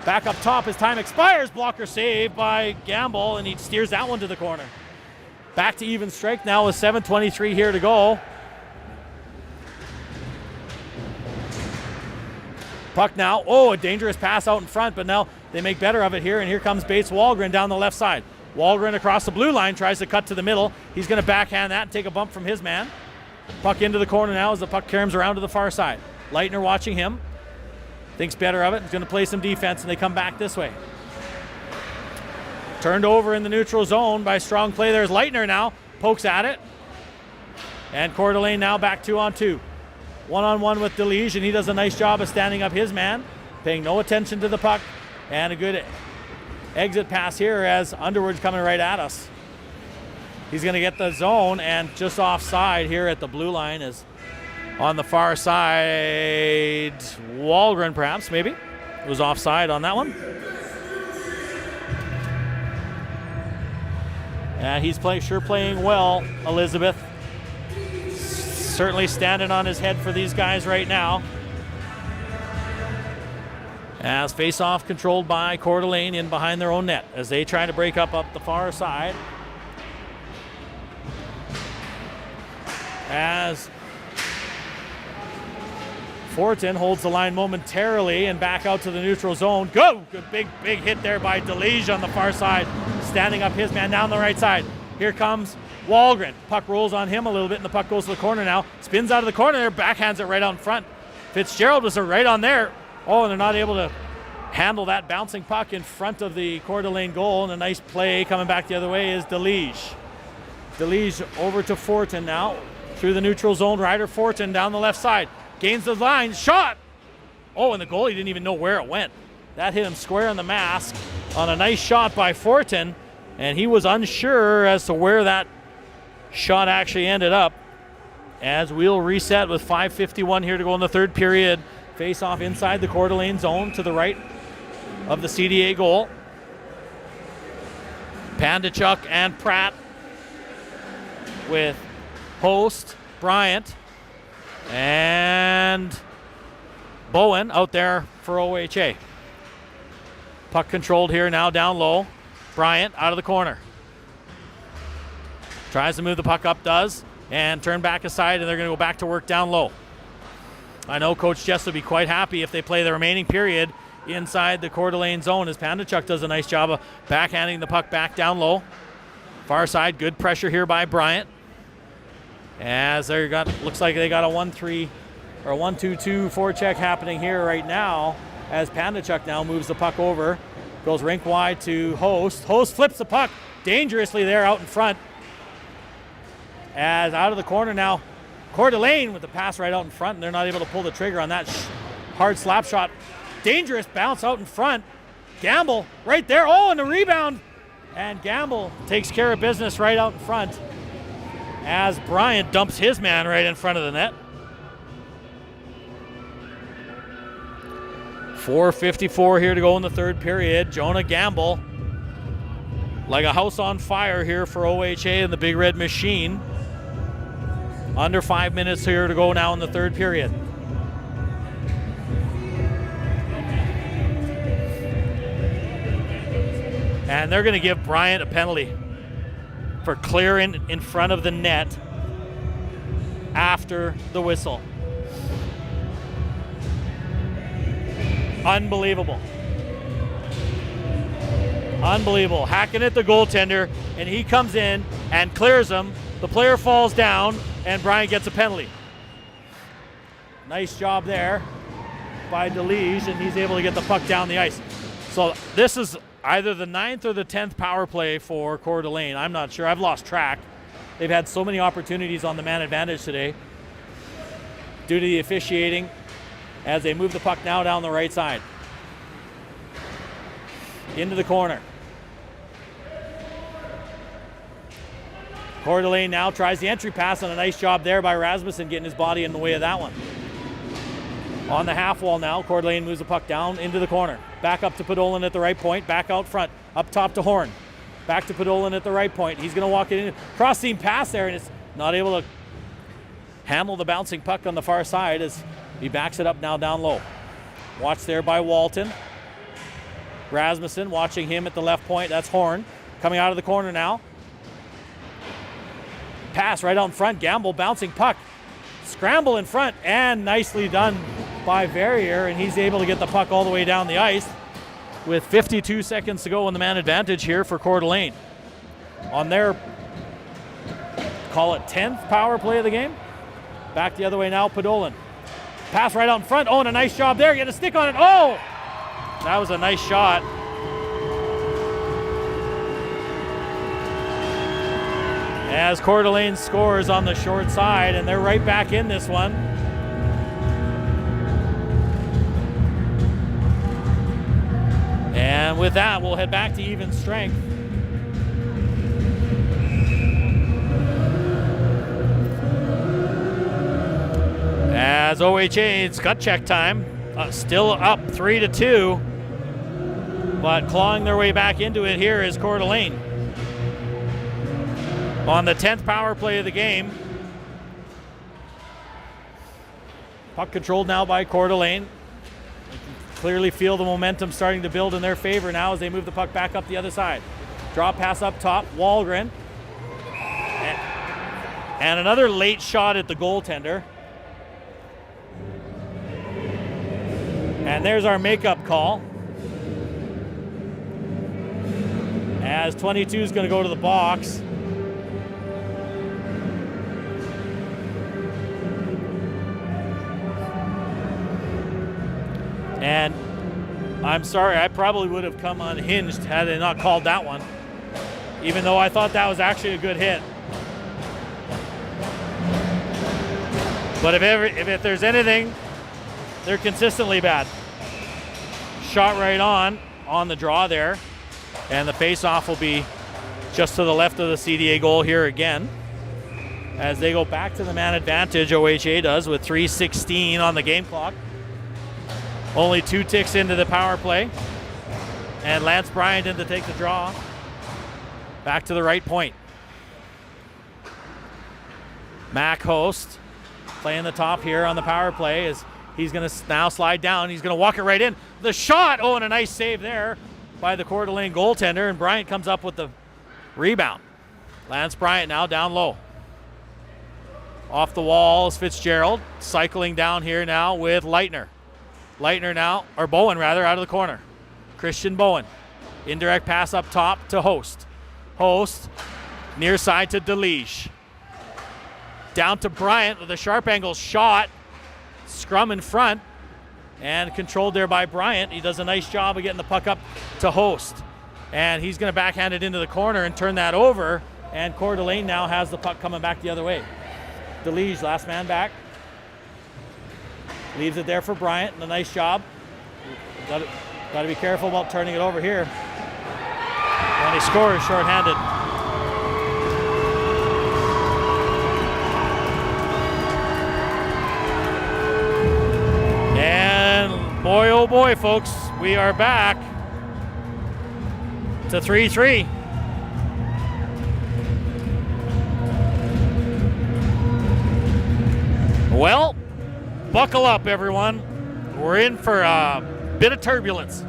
Back up top as time expires. Blocker save by Gamble and he steers that one to the corner. Back to even strike now with 7:23 here to go. Puck now. Oh, a dangerous pass out in front, but now they make better of it here. And here comes Bates Walgren down the left side. Walgren across the blue line, tries to cut to the middle. He's going to backhand that and take a bump from his man. Puck into the corner now as the puck carries around to the far side. Leitner watching him. Thinks better of it. He's going to play some defense, and they come back this way. Turned over in the neutral zone by strong play. There's Leitner now. Pokes at it. And Coeur d'Alene now back 2-on-2. 1-on-1 with DeLige, and he does a nice job of standing up his man, paying no attention to the puck. And a good exit pass here as Underwood's coming right at us. He's going to get the zone and just offside here at the blue line is on the far side. Walgren perhaps, maybe. It was offside on that one. And he's playing well, Elizabeth. Certainly standing on his head for these guys right now. As face-off controlled by Coeur d'Alene in behind their own net as they try to break up the far side. As Fortin holds the line momentarily and back out to the neutral zone. Go! Good big hit there by DeLige on the far side, standing up his man down the right side. Here comes Walgren. Puck rolls on him a little bit and the puck goes to the corner now. Spins out of the corner there, backhands it right out in front. Fitzgerald was right on there. Oh, and they're not able to handle that bouncing puck in front of the Coeur d'Alene goal. And a nice play coming back the other way is DeLige. DeLige over to Fortin now. Through the neutral zone, Ryder Fortin down the left side. Gains the line, shot! Oh, and the goalie didn't even know where it went. That hit him square in the mask on a nice shot by Fortin. And he was unsure as to where that shot actually ended up. As we'll reset with 5:51 here to go in the third period. Face off inside the Coeur d'Alene zone to the right of the CDA goal. Pandachuk and Pratt with Host, Bryant, and Bowen out there for OHA. Puck controlled here now down low. Bryant out of the corner. Tries to move the puck up, does, and turn back aside, and they're going to go back to work down low. I know Coach Jess would be quite happy if they play the remaining period inside the Coeur d'Alene zone as Pandachuk does a nice job of backhanding the puck back down low. Far side, good pressure here by Bryant. As they looks like they got a 1-3 or 1-2-2 forecheck happening here right now as Pandachuk now moves the puck over. Goes rink wide to Host. Host flips the puck dangerously there out in front. As out of the corner now, Coeur d'Alene with the pass right out in front, and they're not able to pull the trigger on that hard slap shot. Dangerous bounce out in front. Gamble right there. Oh, and the rebound. And Gamble takes care of business right out in front as Bryant dumps his man right in front of the net. 4:54 here to go in the third period. Jonah Gamble, like a house on fire here for OHA and the Big Red Machine. Under 5 minutes here to go now in the third period. And they're going to give Bryant a penalty for clearing in front of the net after the whistle. Unbelievable. Unbelievable. Hacking at the goaltender, and he comes in and clears him. The player falls down, and Bryant gets a penalty. Nice job there by DeLige, and he's able to get the puck down the ice. So this is either the 9th or the 10th power play for Coeur d'Alene. I'm not sure. I've lost track. They've had so many opportunities on the man advantage today due to the officiating as they move the puck now down the right side. Into the corner. Coeur d'Alene now tries the entry pass, and a nice job there by Rasmussen getting his body in the way of that one. On the half wall now, Coeur d'Alene moves the puck down into the corner. Back up to Podolin at the right point, back out front, up top to Horn. Back to Podolin at the right point. He's going to walk it in. Cross-seam pass there, and it's not able to handle the bouncing puck on the far side as he backs it up now down low. Watched there by Walton. Rasmussen watching him at the left point. That's Horn. Coming out of the corner now. Pass right out in front. Gamble bouncing puck. Scramble in front, and nicely done by Verrier, and he's able to get the puck all the way down the ice with 52 seconds to go in the man advantage here for Coeur d'Alene. On their, call it 10th power play of the game. Back the other way now, Podolin. Pass right out in front. Oh, and a nice job there. Get a stick on it. Oh! That was a nice shot. As Coeur d'Alene scores on the short side, and they're right back in this one. And with that, we'll head back to even strength. As OHA, it's gut check time. Still up 3-2, but clawing their way back into it here is Coeur d'Alene. On the 10th power play of the game. Puck controlled now by Coeur d'Alene. You can clearly feel the momentum starting to build in their favor now as they move the puck back up the other side. Draw pass up top, Wahlgren. And another late shot at the goaltender. And there's our makeup call. As 22 is going to go to the box. And I'm sorry, I probably would have come unhinged had they not called that one, even though I thought that was actually a good hit. But if there's anything, they're consistently bad. Shot right on the draw there, and the face-off will be just to the left of the CDA goal here again. As they go back to the man advantage, OHA does, with 3:16 on the game clock. Only 2 ticks into the power play. And Lance Bryant in to take the draw. Back to the right point. Mac Host playing the top here on the power play as he's going to now slide down. He's going to walk it right in. The shot! Oh, and a nice save there by the Coeur d'Alene goaltender. And Bryant comes up with the rebound. Lance Bryant now down low. Off the wall is Fitzgerald. Cycling down here now with Leitner. Leitner now, or Bowen rather, out of the corner. Christian Bowen. Indirect pass up top to Host. Host, near side to DeLige. Down to Bryant with a sharp angle shot. Scrum in front. And controlled there by Bryant. He does a nice job of getting the puck up to Host. And he's going to backhand it into the corner and turn that over. And Coeur d'Alene now has the puck coming back the other way. DeLige, last man back. Leaves it there for Bryant, and a nice job. Got to be careful about turning it over here. And he scores shorthanded. And boy, oh boy, folks, we are back to 3-3. Well, buckle up, everyone. We're in for a bit of turbulence.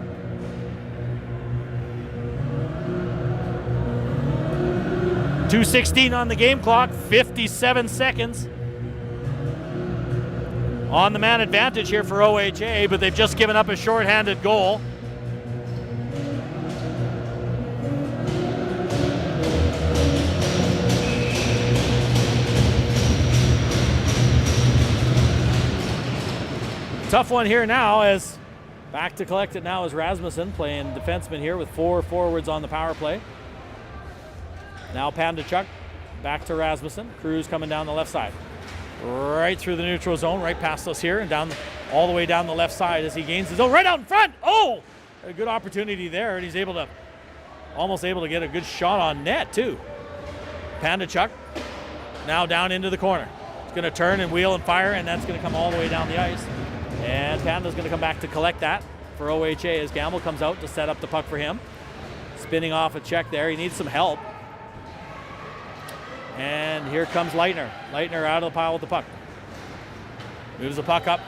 .216 on the game clock, 57 seconds on the man advantage here for OHA, but they've just given up a shorthanded goal. Tough one here now, as back to collect it now is Rasmussen playing defenseman here with 4 forwards on the power play. Now Pandachuk back to Rasmussen. Cruz coming down the left side. Right through the neutral zone, right past us here and down all the way down the left side as he gains his own right out in front. Oh, a good opportunity there, and he's almost able to get a good shot on net too. Pandachuk now down into the corner. He's going to turn and wheel and fire, and that's going to come all the way down the ice. And Panda's going to come back to collect that for OHA as Gamble comes out to set up the puck for him. Spinning off a check there. He needs some help. And here comes Leitner. Leitner out of the pile with the puck. Moves the puck up.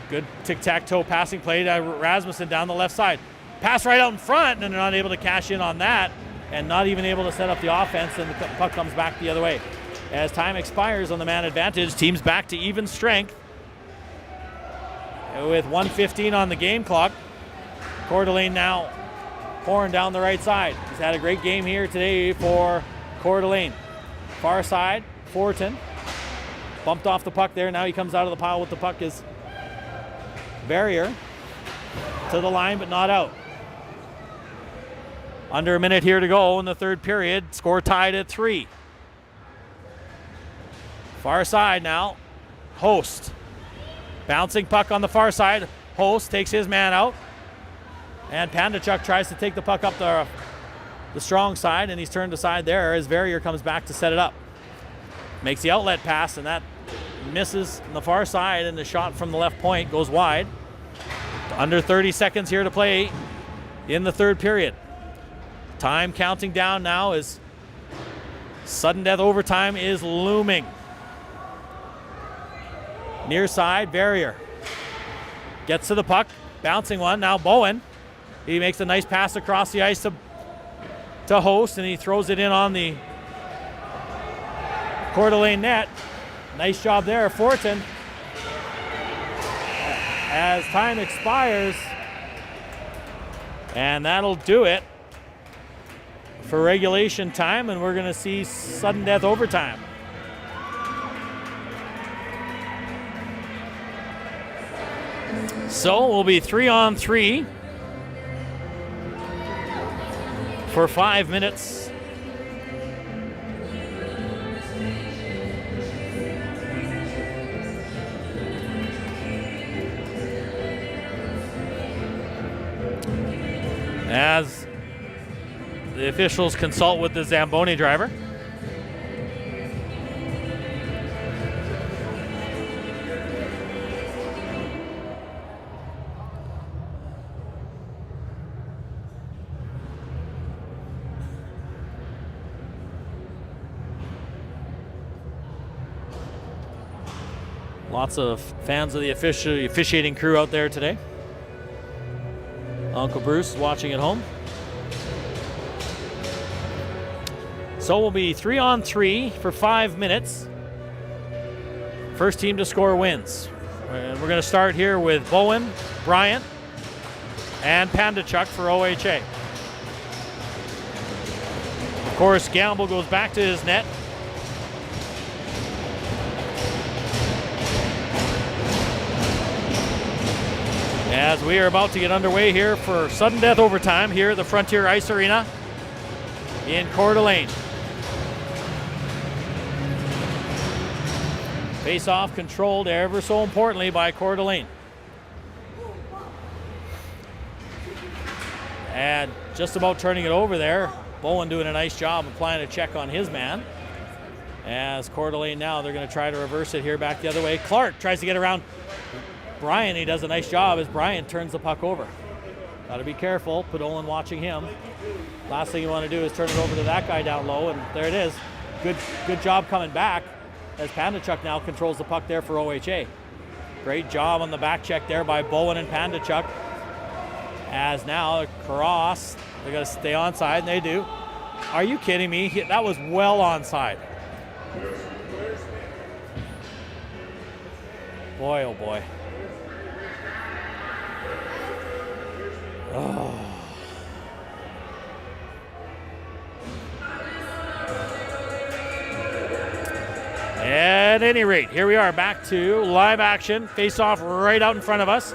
Good tic-tac-toe passing play to Rasmussen down the left side. Pass right out in front, and they're not able to cash in on that, and not even able to set up the offense, and the puck comes back the other way. As time expires on the man advantage, team's back to even strength. With 1:15 on the game clock, Coeur d'Alene now pouring down the right side. He's had a great game here today for Coeur d'Alene. Far side, Fortin. Bumped off the puck there. Now he comes out of the pile with the puck is Barrier. To the line, but not out. Under a minute here to go in the third period. Score tied at 3. Far side now. Host. Bouncing puck on the far side. Host takes his man out. And Pandachuk tries to take the puck up the strong side, and he's turned aside there as Verrier comes back to set it up. Makes the outlet pass, and that misses on the far side, and the shot from the left point goes wide. Under 30 seconds here to play in the third period. Time counting down now as sudden death overtime is looming. Near side, Verrier gets to the puck, bouncing one. Now Bowen, he makes a nice pass across the ice to Host, and he throws it in on the Coeur d'Alene net. Nice job there, Fortin. As time expires, and that'll do it for regulation time, and we're going to see sudden death overtime. So we'll be 3-on-3 for 5 minutes. As the officials consult with the Zamboni driver. Lots of fans of the officiating crew out there today. Uncle Bruce watching at home. So we'll be 3-on-3 for 5 minutes. First team to score wins. And we're going to start here with Bowen, Bryant, and Pandachuk for OHA. Of course, Gamble goes back to his net. As we are about to get underway here for sudden death overtime here at the Frontier Ice Arena in Coeur d'Alene. Face-off controlled ever so importantly by Coeur d'Alene. And just about turning it over there. Bowen doing a nice job applying a check on his man. As Coeur d'Alene now, they're going to try to reverse it here back the other way. Clark tries to get around Brian. He does a nice job as Brian turns the puck over. Got to be careful. Podolin watching him. Last thing you want to do is turn it over to that guy down low, and there it is. Good job coming back as Pandachuk now controls the puck there for OHA. Great job on the back check there by Bowen and Pandachuk. As now cross, they got to stay onside, and they do. Are you kidding me? That was well onside. Boy, oh boy. Oh. At any rate, here we are back to live action. Face-off right out in front of us.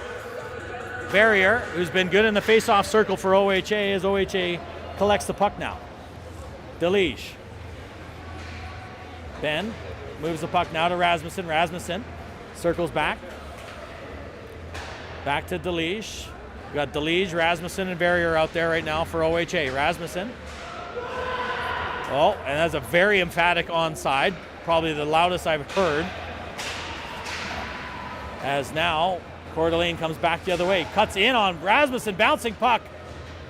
Barrier, who's been good in the face-off circle for OHA, as OHA collects the puck now. DeLige. Ben moves the puck now to Rasmussen. Rasmussen circles back. Back to DeLige. We got DeLige, Rasmussen, and Barrier out there right now for OHA. Rasmussen. Oh, and that's a very emphatic onside. Probably the loudest I've heard. As now Coeur d'Alene comes back the other way. Cuts in on Rasmussen, bouncing puck.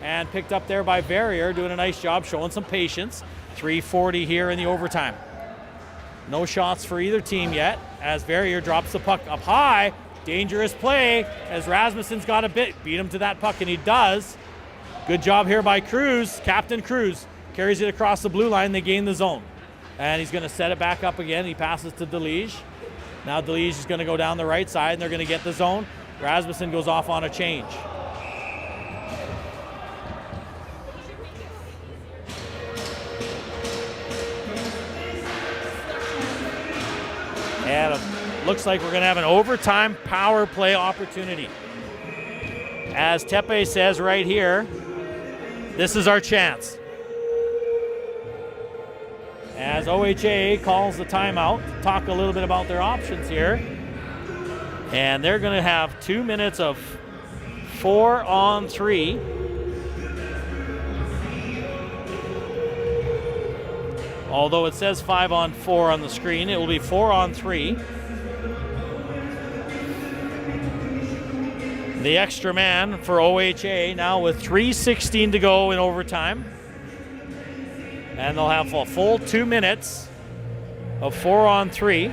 And picked up there by Barrier, doing a nice job, showing some patience. 3:40 here in the overtime. No shots for either team yet, as Barrier drops the puck up high. Dangerous play, as Rasmussen's got a bit. Beat him to that puck, and he does. Good job here by Cruz, Captain Cruz. Carries it across the blue line, they gain the zone. And he's gonna set it back up again. He passes to DeLige. Now DeLige is gonna go down the right side, and they're gonna get the zone. Rasmussen goes off on a change. And it looks like we're going to have an overtime power play opportunity. As Tepe says right here, this is our chance. As OHA calls the timeout, talk a little bit about their options here. And they're going to have 2 minutes of 4-on-3. Although it says 5-on-4 on the screen, it will be 4-on-3. The extra man for OHA now with 3:16 to go in overtime. And they'll have a full 2 minutes of 4-on-3.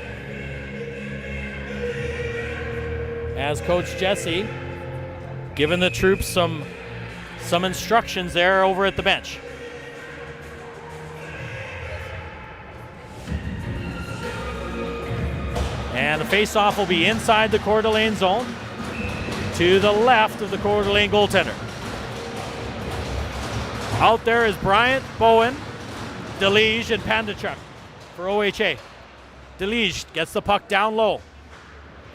As Coach Jesse giving the troops some instructions there over at the bench. And the face-off will be inside the Coeur d'Alene zone to the left of the Coeur d'Alene goaltender. Out there is Bryant, Bowen, DeLige, and Pandachuk for OHA. DeLige gets the puck down low.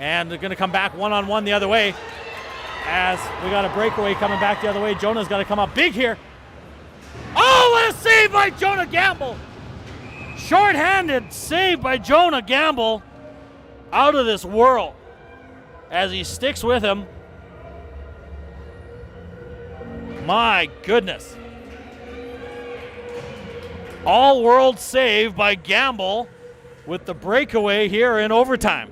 And they're going to come back one-on-one the other way. As we got a breakaway coming back the other way. Jonah's got to come up big here. Oh, what a save by Jonah Gamble. Short-handed save by Jonah Gamble. Out of this world as he sticks with him. My goodness. All-world save by Gamble with the breakaway here in overtime.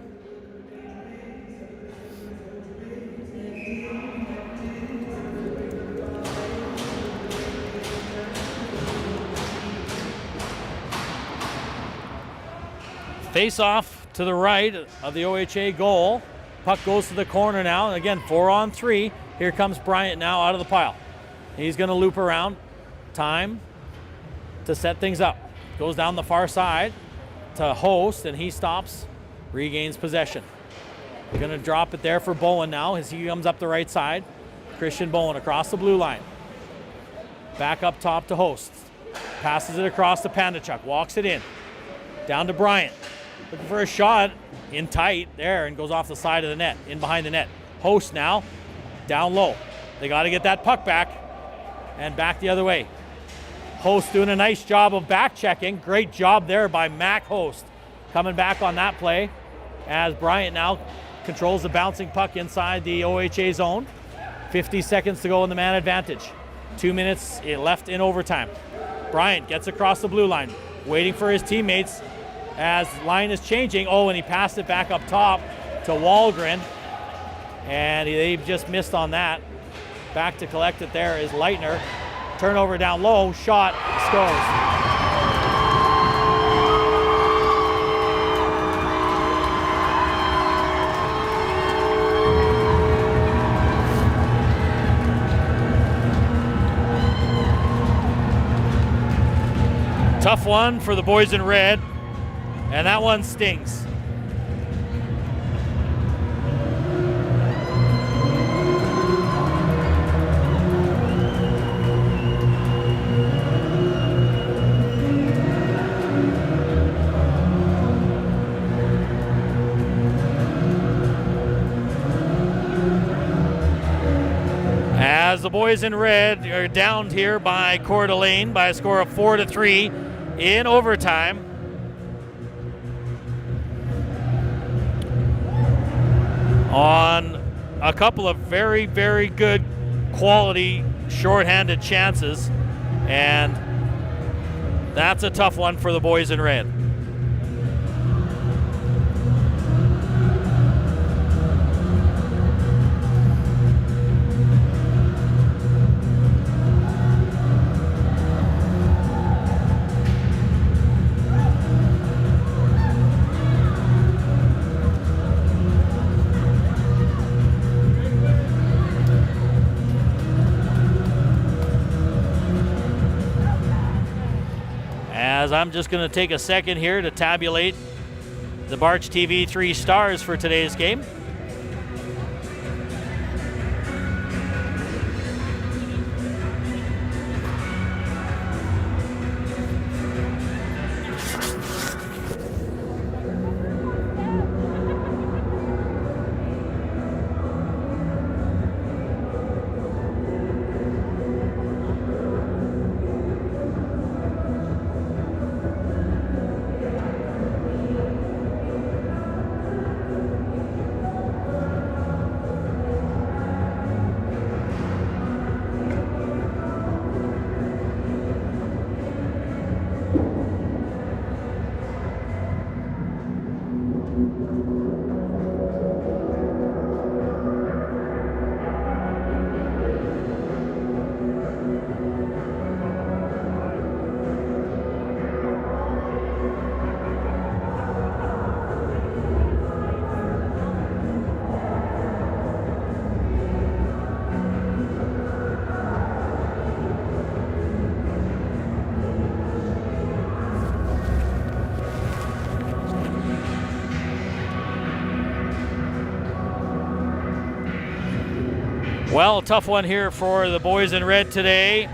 Face-off to the right of the OHA goal. Puck goes to the corner now. And again, 4-on-3. Here comes Bryant now out of the pile. He's going to loop around. Time to set things up. Goes down the far side to Host, and he stops, regains possession. We're going to drop it there for Bowen now as he comes up the right side. Christian Bowen across the blue line. Back up top to Host. Passes it across to Pandachuk. Walks it in. Down to Bryant. Looking for a shot. In tight there and goes off the side of the net. In behind the net. Host now. Down low. They got to get that puck back. And back the other way. Host doing a nice job of back checking. Great job there by Mac Host. Coming back on that play as Bryant now controls the bouncing puck inside the OHA zone. 50 seconds to go in the man advantage. 2 minutes left in overtime. Bryant gets across the blue line, waiting for his teammates as line is changing. Oh, and he passed it back up top to Wahlgren. And they just missed on that. Back to collect it there is Leitner. Turnover down low, shot, scores. Tough one for the boys in red, and that one stings. As the boys in red are downed here by Coeur d'Alene by a score of 4-3 in overtime. On a couple of very, very good quality shorthanded chances, and that's a tough one for the boys in red. As I'm just going to take a second here to tabulate the Barch TV 3 stars for today's game. Well, a tough one here for the boys in red today.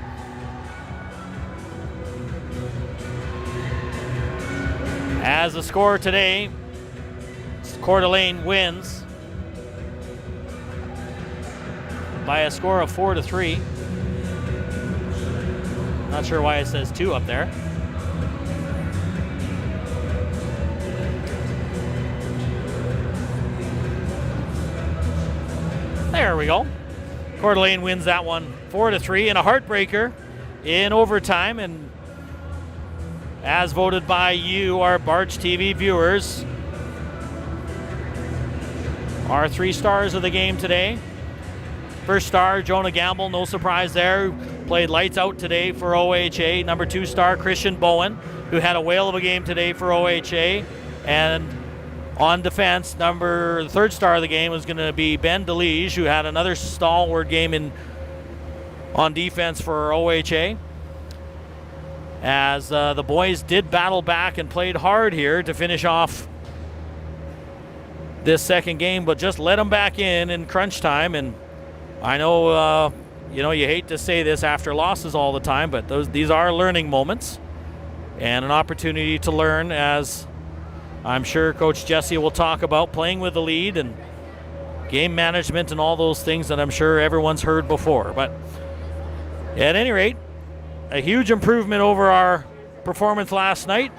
As the score today, Coeur d'Alene wins by a score of 4-3. Not sure why it says 2 up there. There we go. Coeur d'Alene wins that one 4-3 and a heartbreaker in overtime. And as voted by you, our Barch TV viewers, our 3 stars of the game today. First star, Jonah Gamble, no surprise there. Played lights out today for OHA. Number 2 star, Christian Bowen, who had a whale of a game today for OHA. And on defense, the 3rd star of the game was going to be Ben DeLige, who had another stalwart game on defense for OHA. As the boys did battle back and played hard here to finish off this second game, but just let them back in crunch time. And I know, you hate to say this after losses all the time, but these are learning moments and an opportunity to learn, as I'm sure Coach Jesse will talk about, playing with the lead and game management and all those things that I'm sure everyone's heard before. But at any rate, a huge improvement over our performance last night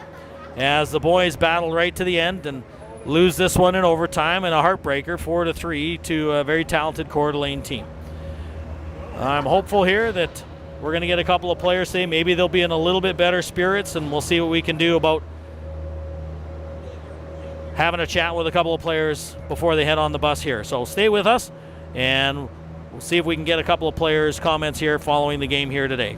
as the boys battle right to the end and lose this one in overtime, and a heartbreaker 4-3 to a very talented Coeur d'Alene team. I'm hopeful here that we're going to get a couple of players today. Maybe they'll be in a little bit better spirits, and we'll see what we can do about having a chat with a couple of players before they head on the bus here. So stay with us, and we'll see if we can get a couple of players' comments here following the game here today.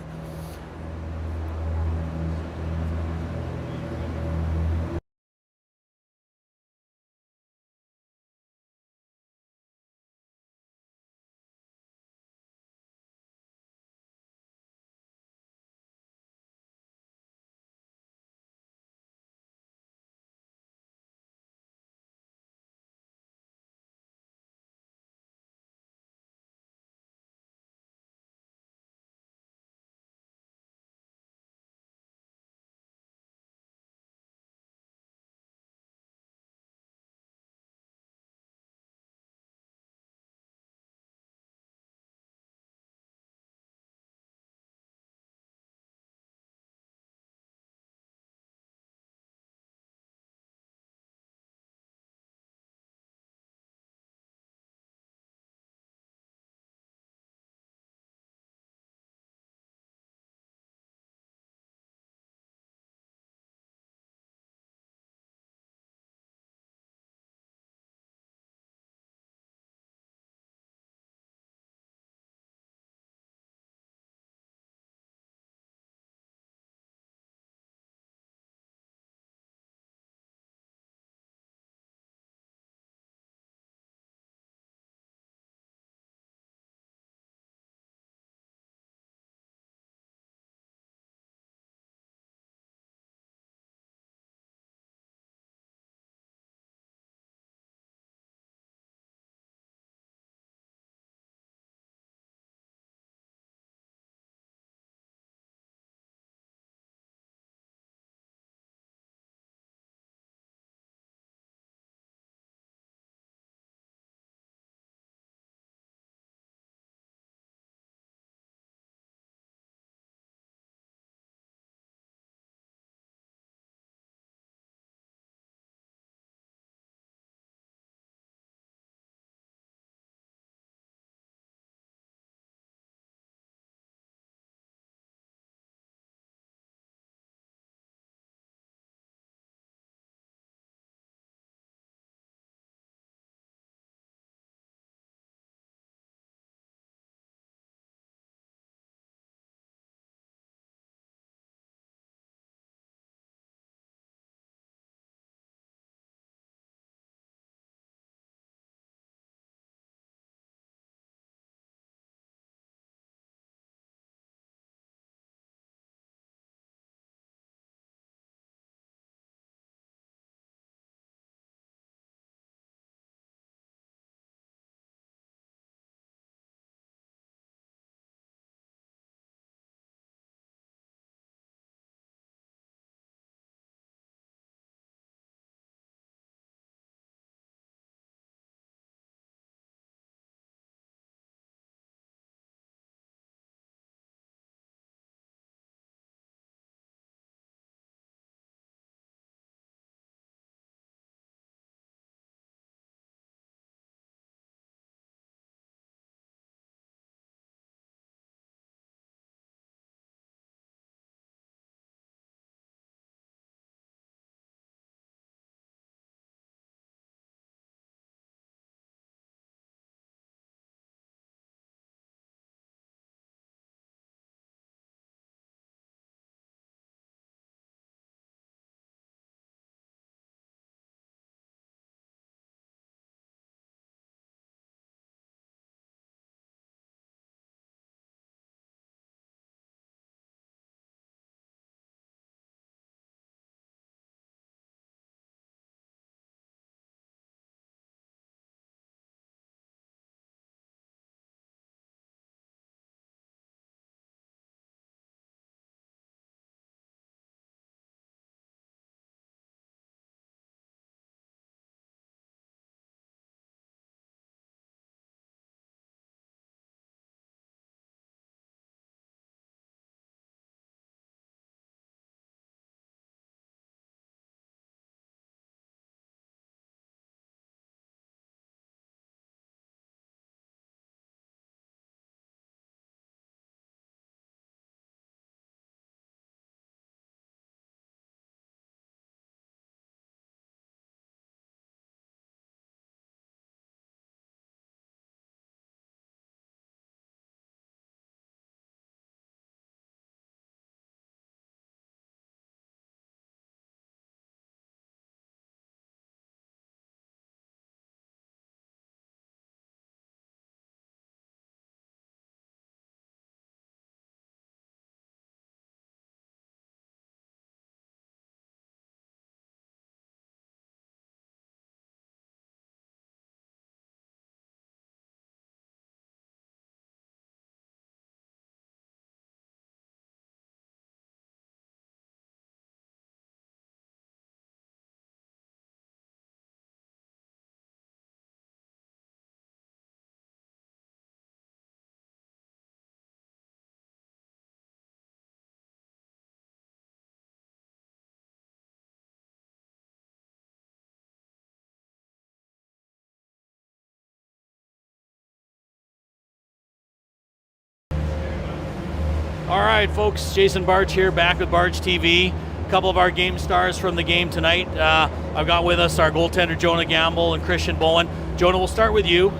All right, folks, Jason Barch here, back with Barch TV. A couple of our game stars from the game tonight. I've got with us our goaltender, Jonah Gamble and Christian Bowen. Jonah, we'll start with you.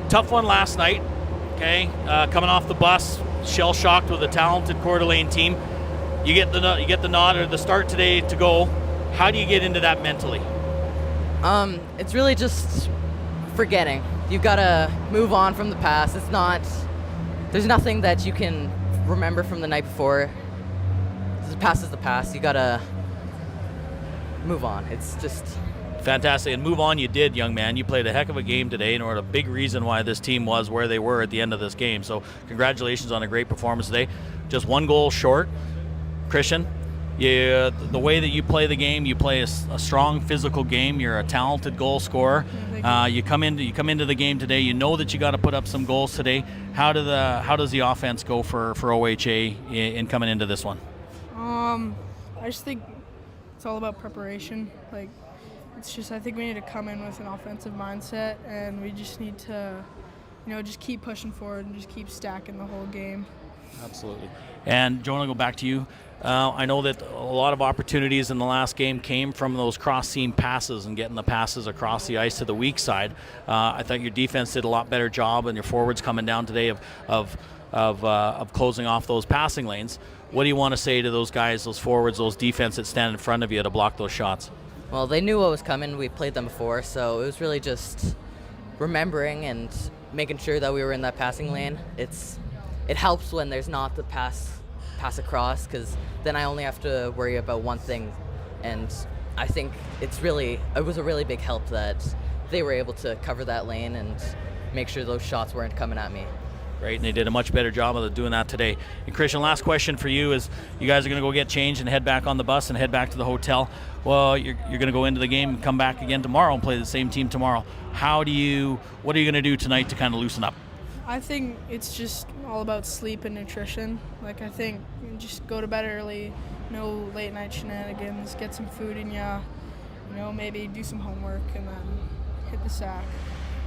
Tough one last night, okay? Coming off the bus, shell-shocked with a talented Coeur d'Alene team. You get the nod or the start today to go. How do you get into that mentally? It's really just forgetting. You've got to move on from the past. There's nothing that you can remember from the night before. The past is the past. You got to move on. It's just... Fantastic. And move on you did, young man. You played a heck of a game today and were a big reason why this team was where they were at the end of this game. So congratulations on a great performance today. Just one goal short. Christian, the way that you play the game, you play a strong physical game. You're a talented goal scorer. You come into the game today. You know that you got to put up some goals today. How does the offense go for OHA in coming into this one? I just think it's all about preparation. I think we need to come in with an offensive mindset, and we just need to, just keep pushing forward and just keep stacking the whole game. Absolutely. And Jonah, go back to you. I know that a lot of opportunities in the last game came from those cross-seam passes and getting the passes across the ice to the weak side. I thought your defense did a lot better job, and your forwards coming down today of closing off those passing lanes. What do you want to say to those guys, those forwards, those defense that stand in front of you to block those shots? Well, they knew what was coming. We played them before, so it was really just remembering and making sure that we were in that passing lane. It helps when there's not the pass across, because then I only have to worry about one thing, and I think it was a really big help that they were able to cover that lane and make sure those shots weren't coming at me. Great, and they did a much better job of doing that today. And Christian, last question for you is, you guys are going to go get changed and head back on the bus and head back to the hotel. Well, you're going to go into the game and come back again tomorrow and play the same team tomorrow. What are you going to do tonight to kind of loosen up? I think it's just all about sleep and nutrition. I think just go to bed early, no late night shenanigans, get some food in ya, maybe do some homework and then hit the sack.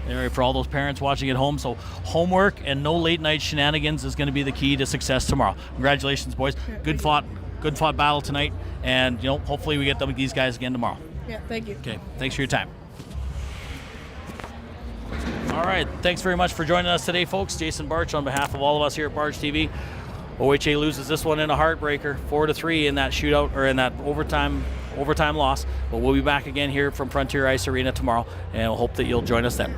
Anyway, for all those parents watching at home, so homework and no late night shenanigans is going to be the key to success tomorrow. Congratulations, boys. Yeah, good fought battle tonight, and hopefully we get these guys again tomorrow. Yeah, thank you. Okay, thanks for your time. All right, thanks very much for joining us today, folks. Jason Barch on behalf of all of us here at Barch TV. OHA loses this one in a heartbreaker, 4-3 in that shootout, or in that overtime loss. But we'll be back again here from Frontier Ice Arena tomorrow, and we'll hope that you'll join us then.